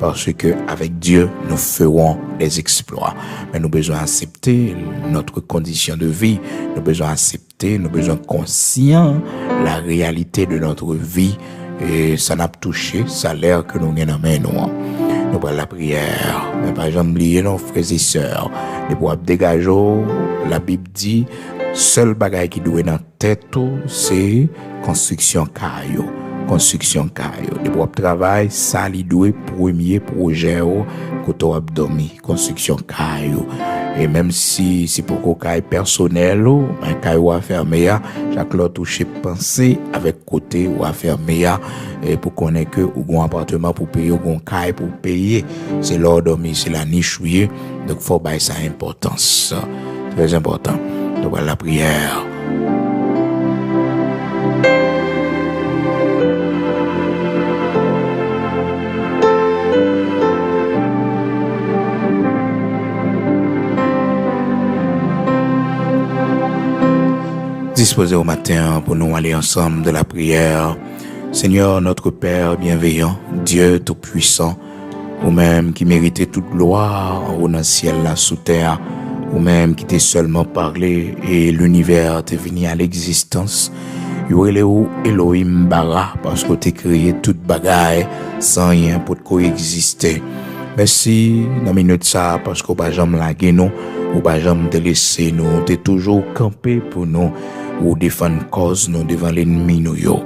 parce que avec Dieu, nous ferons des exploits. Mais nous besoin accepter notre condition de vie, nous besoin accepter, nous besoin conscient la réalité de notre vie et ça n'a pas touché, ça a l'air que nous gagnons nous. Nous prenons la prière, mais pas jamais oublier nos frères et sœurs. Les pour dégager, la Bible dit, seul bagage qui doit dans la tête, c'est construction caillou. Construction caillou. Les pour travail, ça li doit premier projet que tu as dormi. Construction caillou. Et même si c'est pour qu'on caille personnel, un caillou à fermer, chaque lot touché penser avec côté ou à fermer, et pour qu'on ait que ou un appartement pour payer ou un caille pour payer. C'est l'heure dormir, c'est la niche. Donc, faut bailler ça importance. Très important. Donc, voilà la prière. Disposé au matin pour nous aller ensemble de la prière. Seigneur, notre Père bienveillant, Dieu tout-puissant, ou-même qui méritait toute gloire au dans le ciel, là, sous terre, ou-même qui t'est seulement parlé et l'univers t'est venu à l'existence. Yoréléo Elohim Bara, parce que t'es créé toute bagaille sans rien pour coexister. Merci, dans minute ça, parce qu'on va jamais laguer nous, ou va jamais te laisser nous, t'es toujours campé pour nous, ou défendre cause nous devant l'ennemi nous yo.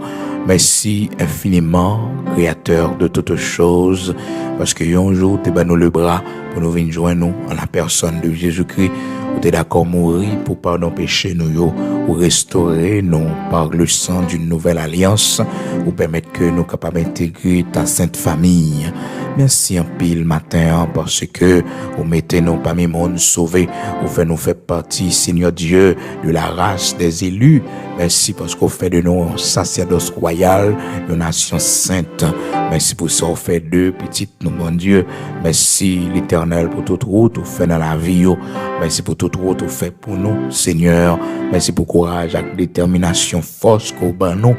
Merci infiniment, Créateur de toutes choses, parce que un jour, tu nous le bras pour nous venir joindre nous en la personne de Jésus-Christ, où tu es d'accord mourir pour pardon péché nous, ou restaurer nous par le sang d'une nouvelle alliance, ou permettre que nous capables d'intégrer ta sainte famille. Merci en pile matin, parce que vous mettez nous parmi le monde sauvé, vous faites nous faire partie, Seigneur Dieu, de la race des élus. Merci parce qu'on fait de nous un sacerdoce royal, une nation sainte. Merci pour ça, on fait deux petites, nous, mon Dieu. Merci l'Éternel pour toute route, on fait dans la vie. Merci pour toute route, on fait pour nous, Seigneur. Merci pour courage, avec détermination, force qu'on bat nous.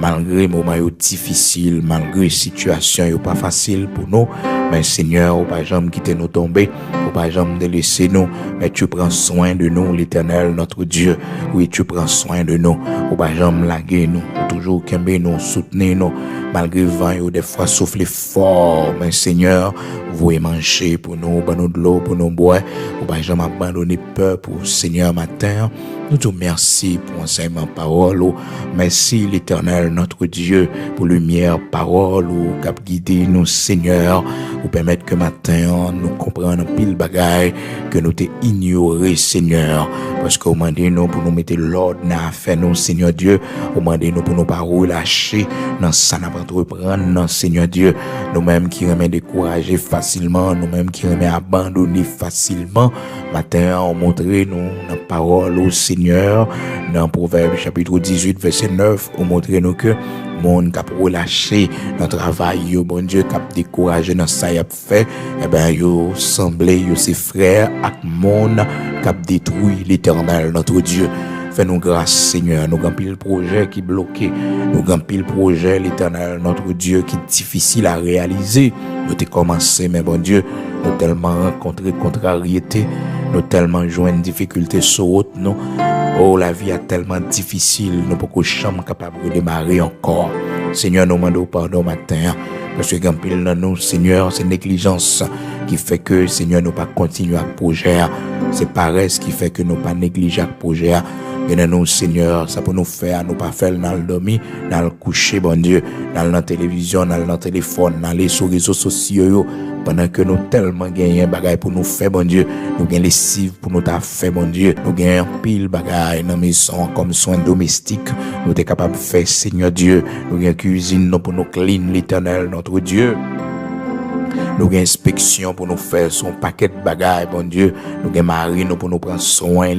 Malgré moments difficiles, malgré situation pas facile pour nous, mais Seigneur, ou pas jamais quitter nous tomber, ou pas jamais laisser nous, mais tu prends soin de nous, l'Éternel, notre Dieu. Oui, tu prends soin de nous, ou pas jamais laguer nous, toujours qu'aimer nous, soutenir nous, malgré vent ou des fois souffler fort, mais Seigneur, vous manger pour nous, nous de l'eau pour nous boire, ou pas jamais abandonner peur pour Seigneur matin. Nous te remercions pour enseignement parole. Merci l'Éternel, notre Dieu, pour lumière parole ou cap guider nous, Seigneur, ou permettre que matin nous comprenions pile bagaille que nous t'ai ignoré, Seigneur, parce qu'au moment nous pour nous mettre l'ordre à faire nous, Seigneur Dieu, au moment nous pour nous pas relâcher dans ça n'a pas reprendre, non, Seigneur Dieu, nous-mêmes qui remet décourager facilement, nous-mêmes qui remet abandonner facilement, matin on montre nous la parole au Seigneur. Dans Proverbe chapitre 18 verset 9, on montre nous que monde cap relâché dans travail yo bon Dieu cap découragé dans ça y a fait et ben yo semblé yo ses frères ak monde cap détruit l'Éternel notre Dieu. Fais-nous grâce, Seigneur. Nous avons pile projet qui est bloqué. Nous avons pile projet, l'Éternel, notre Dieu, qui est difficile à réaliser. Nous avons commencé, mais bon Dieu, nous avons tellement rencontré contrariété. Nous avons tellement joué une difficulté sur route, nous. Oh, la vie est tellement difficile. Nous ne pouvons pas jamais capable de démarrer encore. Seigneur, nous demandons pardon matin. Parce que quand pile dans nous, Seigneur, c'est négligence qui fait que, Seigneur, nous pas continuer à projet. C'est paresse qui fait que nous pas négliger le projet. Et nous, Seigneur, ça peut nous faire, nous pas faire dans le dormir, dans le coucher, bon Dieu, dans la télévision, dans le téléphone, dans les réseaux sociaux, pendant que nous tellement gagnons bagaille pour nous faire, bon Dieu, nous gagnons les cives pour nous faire, bon Dieu, nous gagnons pile bagaille dans maison comme soins domestiques, nous sommes capables de faire, Seigneur Dieu, nous gagnons cuisine pour nous clean, l'Éternel, notre Dieu. Nous avons inspection pour nous faire son paquet de bagages, bon Dieu. Nous avons mari pour nous prendre soin.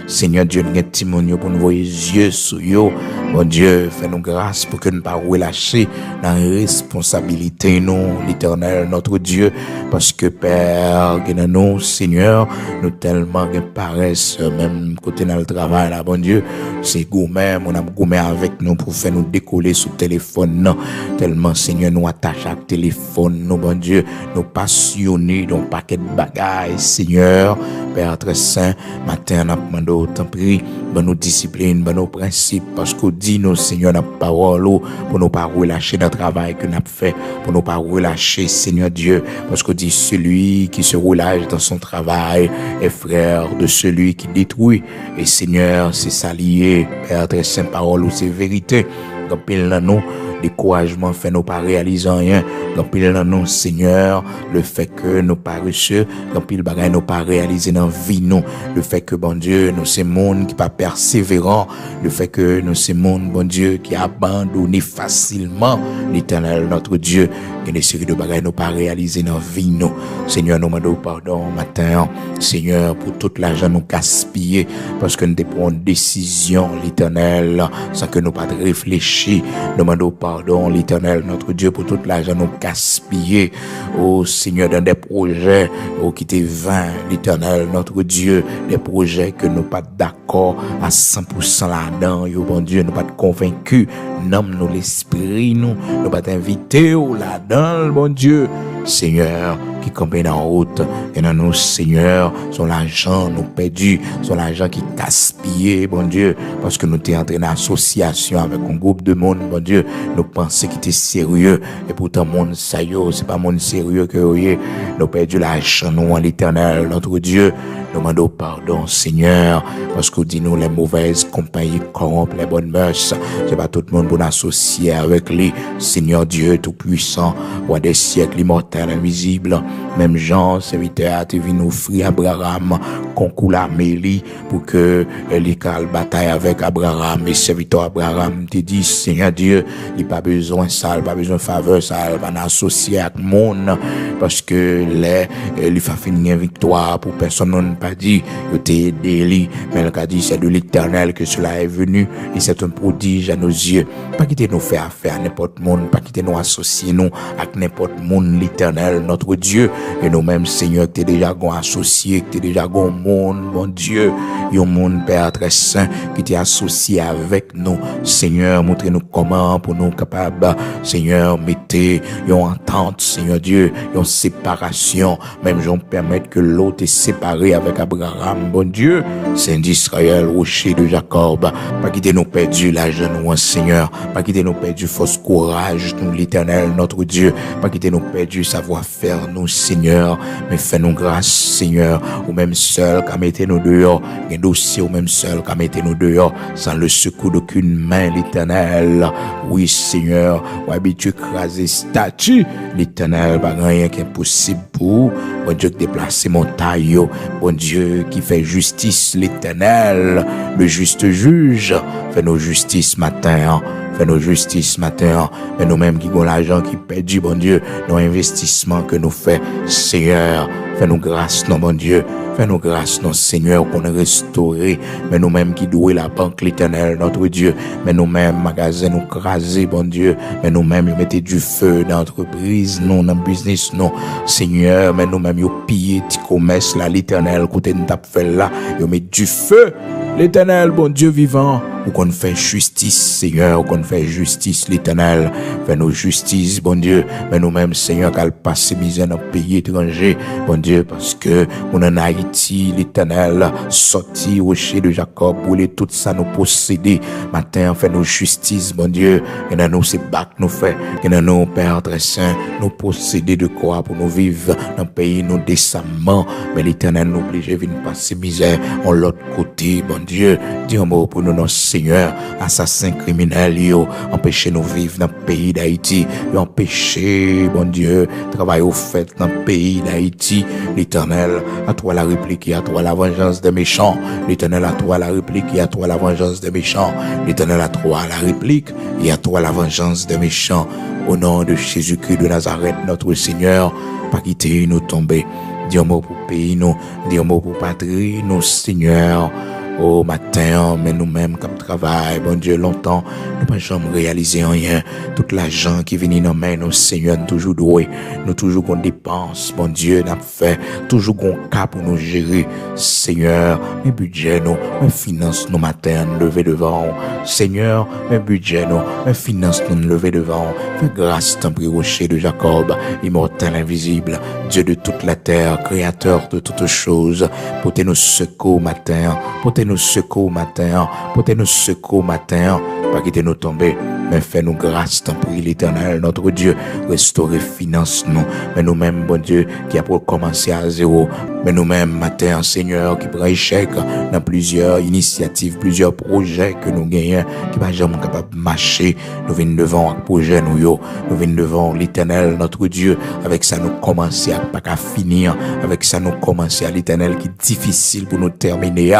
Seigneur Dieu, nous avons timonio pour nous voir les yeux sur eux. Bon Dieu, fais-nous grâce pour que nous ne pas relâcher dans la responsabilité, nous, l'Éternel, notre Dieu, parce que Père, nous, Seigneur, nous tellement de paresse, même côté dans le travail, là, bon Dieu, c'est gourmet, on a gourmet avec nous pour faire nous décoller sous téléphone, non, tellement, Seigneur, nous attache à téléphone, nous, bon Dieu, nous passionnés dans un paquet de bagailles, Seigneur, Père très saint, matin, on a demandé autant prix, ben nos disciplines, ben nos principes, parce qu'on dit, nous, Seigneur, notre parole, pour nous pas relâcher notre travail que nous avons fait, pour nous pas relâcher, Seigneur Dieu, parce qu'on dit, celui qui se relâche dans son travail est frère de celui qui détruit. Et Seigneur, c'est ça lié, Père très saint, parole ou c'est vérité. Donc, pile dans nous, découragement fait nous pas réaliser rien. Donc, pile dans nous, Seigneur, le fait que nous paresseux, donc pile bagaille nous pas réaliser dans vie nous, le fait que bon Dieu, nous c'est monde qui pas persévérant, le fait que nous c'est monde bon Dieu qui abandonne facilement l'Éternel notre Dieu, il y a des séries de bagailles nous pas réaliser dans vie nous. Seigneur, nous demandons pardon matin, Seigneur, pour toute l'argent nous gaspiller parce que nous prenons une décision l'Éternel sans que nous pas réfléchir. Nous demandons pardon l'Éternel notre Dieu pour toute l'argent nous gaspiller. Oh Seigneur, dans des projets qui étaient vains, l'Éternel notre Dieu, des projets que nous pas d'accord à 100% là-dedans, yo bon Dieu, nous pas convaincus, nomme-nous l'esprit, nous pas invité là-dedans, bon Dieu, Seigneur, qui campait en route, et dans nous, Seigneur, son l'argent nous perdu, son l'argent qui gaspillé, bon Dieu, parce que nous t'es entré en association avec un groupe de monde, bon Dieu, nous pensions qu'il était sérieux, et pourtant, monde ça y est, c'est pas monde sérieux que vous nous perdu l'argent, nous, en l'Éternel, notre Dieu, nous demandons pardon, Seigneur, parce que dit nous les mauvaises compagnies corrompent les bonnes mœurs, c'est pas tout le monde pour associer avec lui, Seigneur Dieu tout-puissant, roi des siècles immortels, invisibles, même Jean, serviteur, a vu nous offrir Abraham, concours la mêlée, pour que l'école bataille avec Abraham, et serviteur Abraham te dit, Seigneur Dieu, il pas besoin ça, il pas besoin de faveur, ça, il va associer avec le monde, parce que il va finir victoire pour personne n'a pas dit, il t'a aidé, mais il a dit, c'est de l'Éternel que cela est venu, et c'est un prodige à nos yeux. Pas quitter nous faire affaire à n'importe monde, pas quitter nous associer nous avec n'importe monde, l'Éternel, notre Dieu, et nous-mêmes, Seigneur, que t'es déjà gon associé, que t'es déjà gon monde, mon Dieu, un monde, Père très saint, qui t'est associé avec nous, Seigneur, montrez-nous comment pour nous capables, Seigneur, mettez une entente, Seigneur Dieu, une séparation, même j'en permettre que l'autre est séparé avec Abraham, bon Dieu, Saint d'Israël, rocher de Jacob, pas quitter nous perdu la jeune, Seigneur, pas quitter nous perdu force courage, nous l'Éternel, notre Dieu, pas quitter nous perdu savoir-faire, nous, Seigneur, mais fais-nous grâce, Seigneur, ou même seul, qu'à mettre nous dehors, un dossier, ou même seul, qu'à mettre nous dehors, sans le secours d'aucune main, l'Éternel, oui, Seigneur, ou habitué craser statue, l'Éternel, pas rien qui est impossible pour, bon Dieu, déplacer montagne, bon Dieu, qui fait justice, l'Éternel, le juste juge, fais nos justice matin, fais nos justice matin, mais nous-mêmes qui avons l'argent qui perdu, bon Dieu, nos investissements que nous faisons, Seigneur, fais-nous grâce, non, bon Dieu, fais-nous grâce, non, Seigneur, qu'on est restauré, mais nous-mêmes qui douons la banque, l'Éternel, notre Dieu, mais nous-mêmes, magasins, nous craser, bon Dieu, mais nous-mêmes, nous mettez du feu dans l'entreprise, non, dans le business, non, Seigneur, mais nous-mêmes, nous pillons, petit commerce, là, l'Éternel, côté nous tape fait là, nous mettez du feu, l'Éternel, bon Dieu vivant, ou qu'on fait justice, Seigneur, ou qu'on fait justice, l'Éternel, fais nos justice, bon Dieu, mais nous-mêmes, Seigneur, qu'elle passe misère dans le pays étranger, bon Dieu, parce que, on en Haïti, l'Éternel, sorti au rocher de Jacob, brûler tout ça, nous posséder, matin, fais nos justice, bon Dieu, et dans nous, c'est bac, nous fait, et dans nous, Père très saint, nous posséder de quoi pour nous vivre dans le pays, nous décemment, mais l'Éternel nous oblige à venir passer misère, en l'autre côté, bon Dieu, dis un mot pour nous, non, Seigneur, assassin criminel, yo, empêchez nous vivre dans le pays d'Haïti, yo, empêchez, bon Dieu, travail au fait dans le pays d'Haïti, l'Éternel, à toi la réplique, et à toi la vengeance des méchants, l'Éternel, à toi la réplique, et à toi la vengeance des méchants, l'Éternel, à toi la réplique, et à toi la vengeance des méchants, au nom de Jésus-Christ de Nazareth, notre Seigneur, pas quitter nous tomber, dis un mot pour pays nous, dis un mot pour patrie, nous, Seigneur, Au matin, mais nous-mêmes, comme travail, bon Dieu, longtemps, nous pas jamais réalisé rien. Toute l'argent qui vient dans main, nous, Seigneur, nous toujours doué. Nous toujours qu'on dépense, bon Dieu, n'a fait, toujours qu'on cap pour nous gérer. Seigneur, mes budgets, nous, mes finances, nous, matin, nous lever devant. Seigneur, mes budgets, nous, mes finances, nous lever devant. Fais grâce, tant pis, rocher de Jacob, immortel, invisible, Dieu de toute la terre, créateur de toutes choses, portez nos secours matin, portez nos secours matin, portez nos secours matin, pas quitter nous tomber, mais fais-nous grâce, tant pis, l'Éternel, notre Dieu, restaurer, finance nous, mais nous-mêmes, bon Dieu, qui a pour commencer à zéro, mais nous-mêmes, matin, Seigneur, qui prend échec dans plusieurs initiatives, plusieurs projets que nous gagnons, qui va jamais capable de marcher, nous venons devant un projet, nous venons devant l'Éternel, notre Dieu, avec ça nous commencer à pas qu'à finir, avec ça nous commencer à l'Éternel qui est difficile pour nous terminer.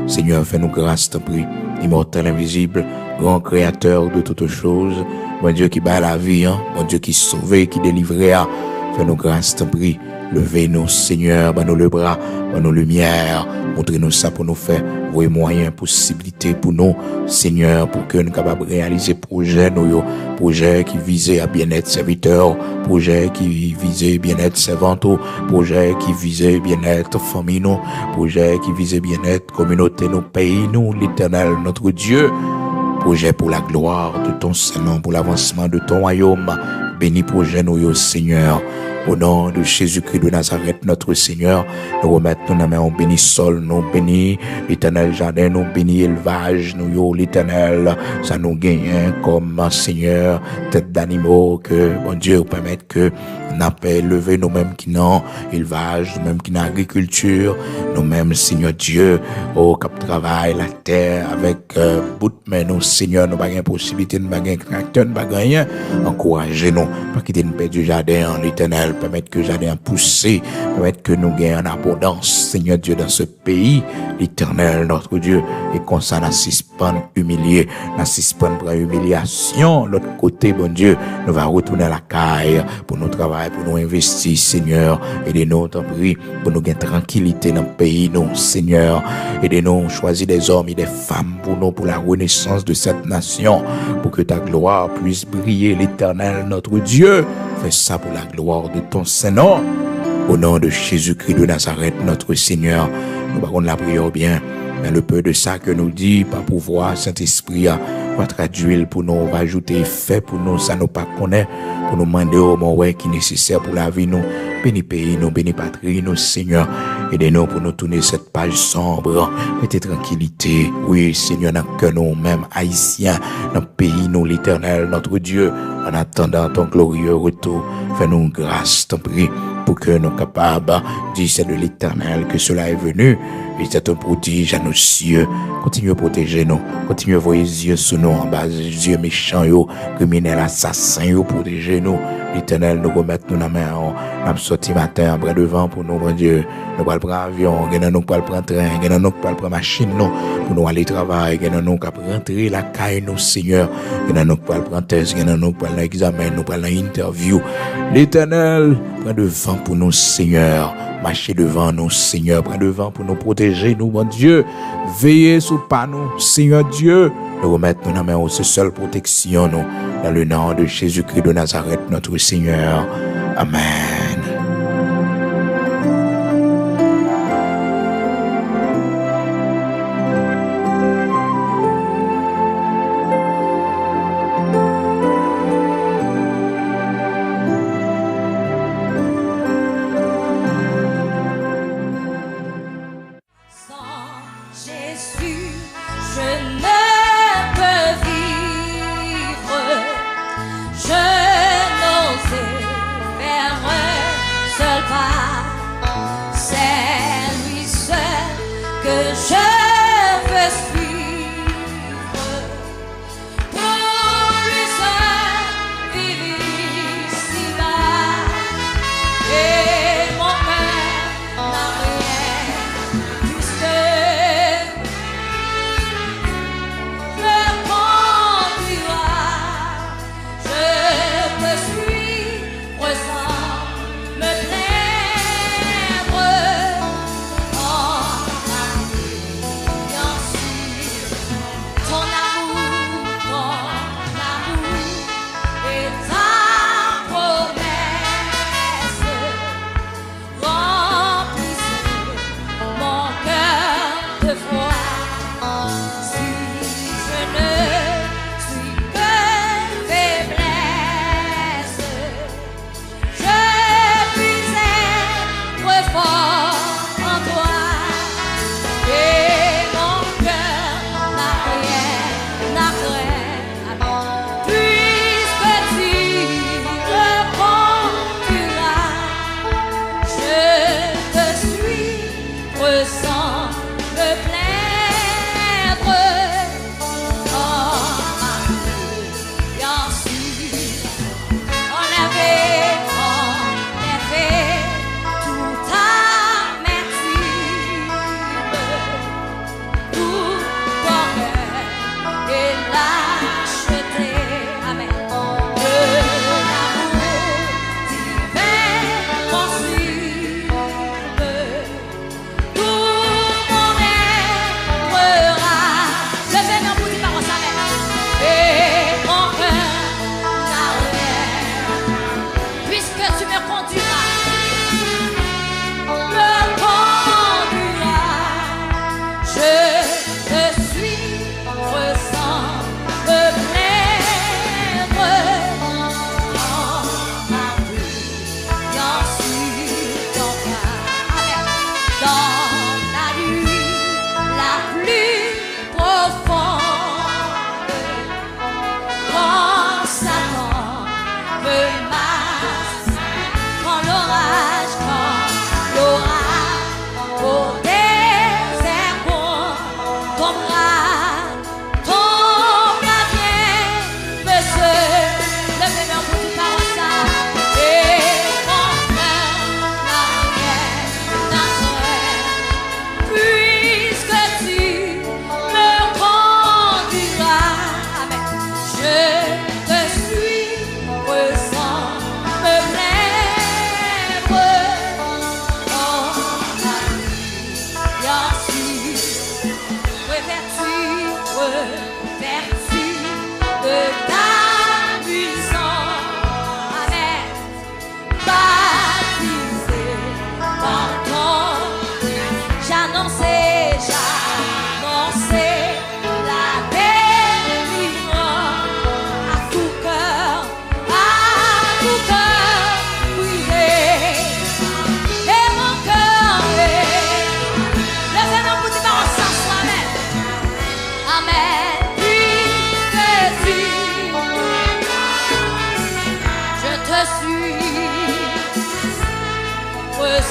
Seigneur, fais-nous grâce, t'en prie, immortel, invisible, grand créateur de toutes choses, bon Dieu qui bat la vie, bon Dieu qui sauve, qui délivre, fais-nous grâce, t'en prie, levez-nous, Seigneur, bah nous le bras, bah nous lumière, montrez-nous ça pour nous faire, voyez moyens, possibilités pour nous, Seigneur, pour que nous soyons capables de réaliser projet, projet qui visait à bien-être serviteur, projet qui visait bien-être servante, projet qui visait bien-être famille, projet qui visait bien-être communauté, nos pays, nous, l'Éternel, notre Dieu, projet pour la gloire de ton Saint-Nom, pour l'avancement de ton royaume, bénis projet nous, Seigneur. Au nom de Jésus-Christ de Nazareth, notre Seigneur, nous remettons nos mains, on bénit sol, nous bénit l'Éternel jardin, nous bénit élevage, nous l'Éternel, ça nous gagne comme Seigneur, tête d'animaux, que bon Dieu permette que n'a pas élevé nous-mêmes qui n'ont élevage, nous-mêmes qui n'ont agriculture, nous-mêmes, Seigneur Dieu, au cap travail, la terre, avec bout de main, nous, Seigneur, nous n'avons pas possibilité, nous n'avons pas tracteur, nous n'avons rien, encouragez-nous, pas quitter nous perdre du jardin en l'Éternel, permettre que le jardin pousse, permettre que nous gagnions en abondance, Seigneur Dieu, dans ce pays, l'Éternel, notre Dieu, et qu'on s'en assiste pas humilié, n'assiste pas pour humiliation, l'autre côté, bon Dieu, nous va retourner à la caille pour nous travailler, pour nous investir, Seigneur, aidez-nous, t'en prie, pour nous gagner tranquillité dans le pays, nous, Seigneur, aidez-nous, choisir des hommes et des femmes pour nous, pour la renaissance de cette nation, pour que ta gloire puisse briller, l'Éternel, notre Dieu, fais ça pour la gloire de ton Saint-Nom, au nom de Jésus-Christ de Nazareth, notre Seigneur, nous parlons de la prière bien, mais le peu de ça que nous dit, par pouvoir, Saint-Esprit, va traduire pour nous, va ajouter fait pour nous, ça nous pas connaît, pour nous demander au moment qui est nécessaire pour la vie, nous, bénis pays, nous, bénis patrie, nous, Seigneur, aidez-nous pour nous tourner cette page sombre, mettez tranquillité, oui, Seigneur, dans que nous-mêmes, haïtiens, dans le pays, nous, l'Éternel, notre Dieu, en attendant ton glorieux retour, fais-nous grâce, t'en prie, pour que nous capables, dire c'est de l'Éternel que cela est venu, et c'est un prodige à nos cieux. Continue à protéger nous. Continue à voir les yeux sous nous, en bas des yeux méchants, criminels, assassins, protéger nous. L'Éternel nous remet nous dans la main. Nous sorti matin, après devant pour nous, mon Dieu. Nous allons prendre avion, nous allons prendre train, nous allons prendre machine, pour nous aller travailler, nous allons rentrer la caille, nous, Seigneur. Nous allons prendre test, nous allons prendre l'examen, nous allons interview. L'Éternel prend devant pour nous, Seigneur. Marchez devant nous, Seigneur, prends devant pour nous protéger, nous, mon Dieu. Veillez sur pas nous, Seigneur Dieu. Nous remettons nous dans la main cette seule protection, nous, dans le nom de Jésus-Christ de Nazareth, notre Seigneur. Amen. Je n'osais faire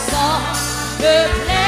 Sans me plaire.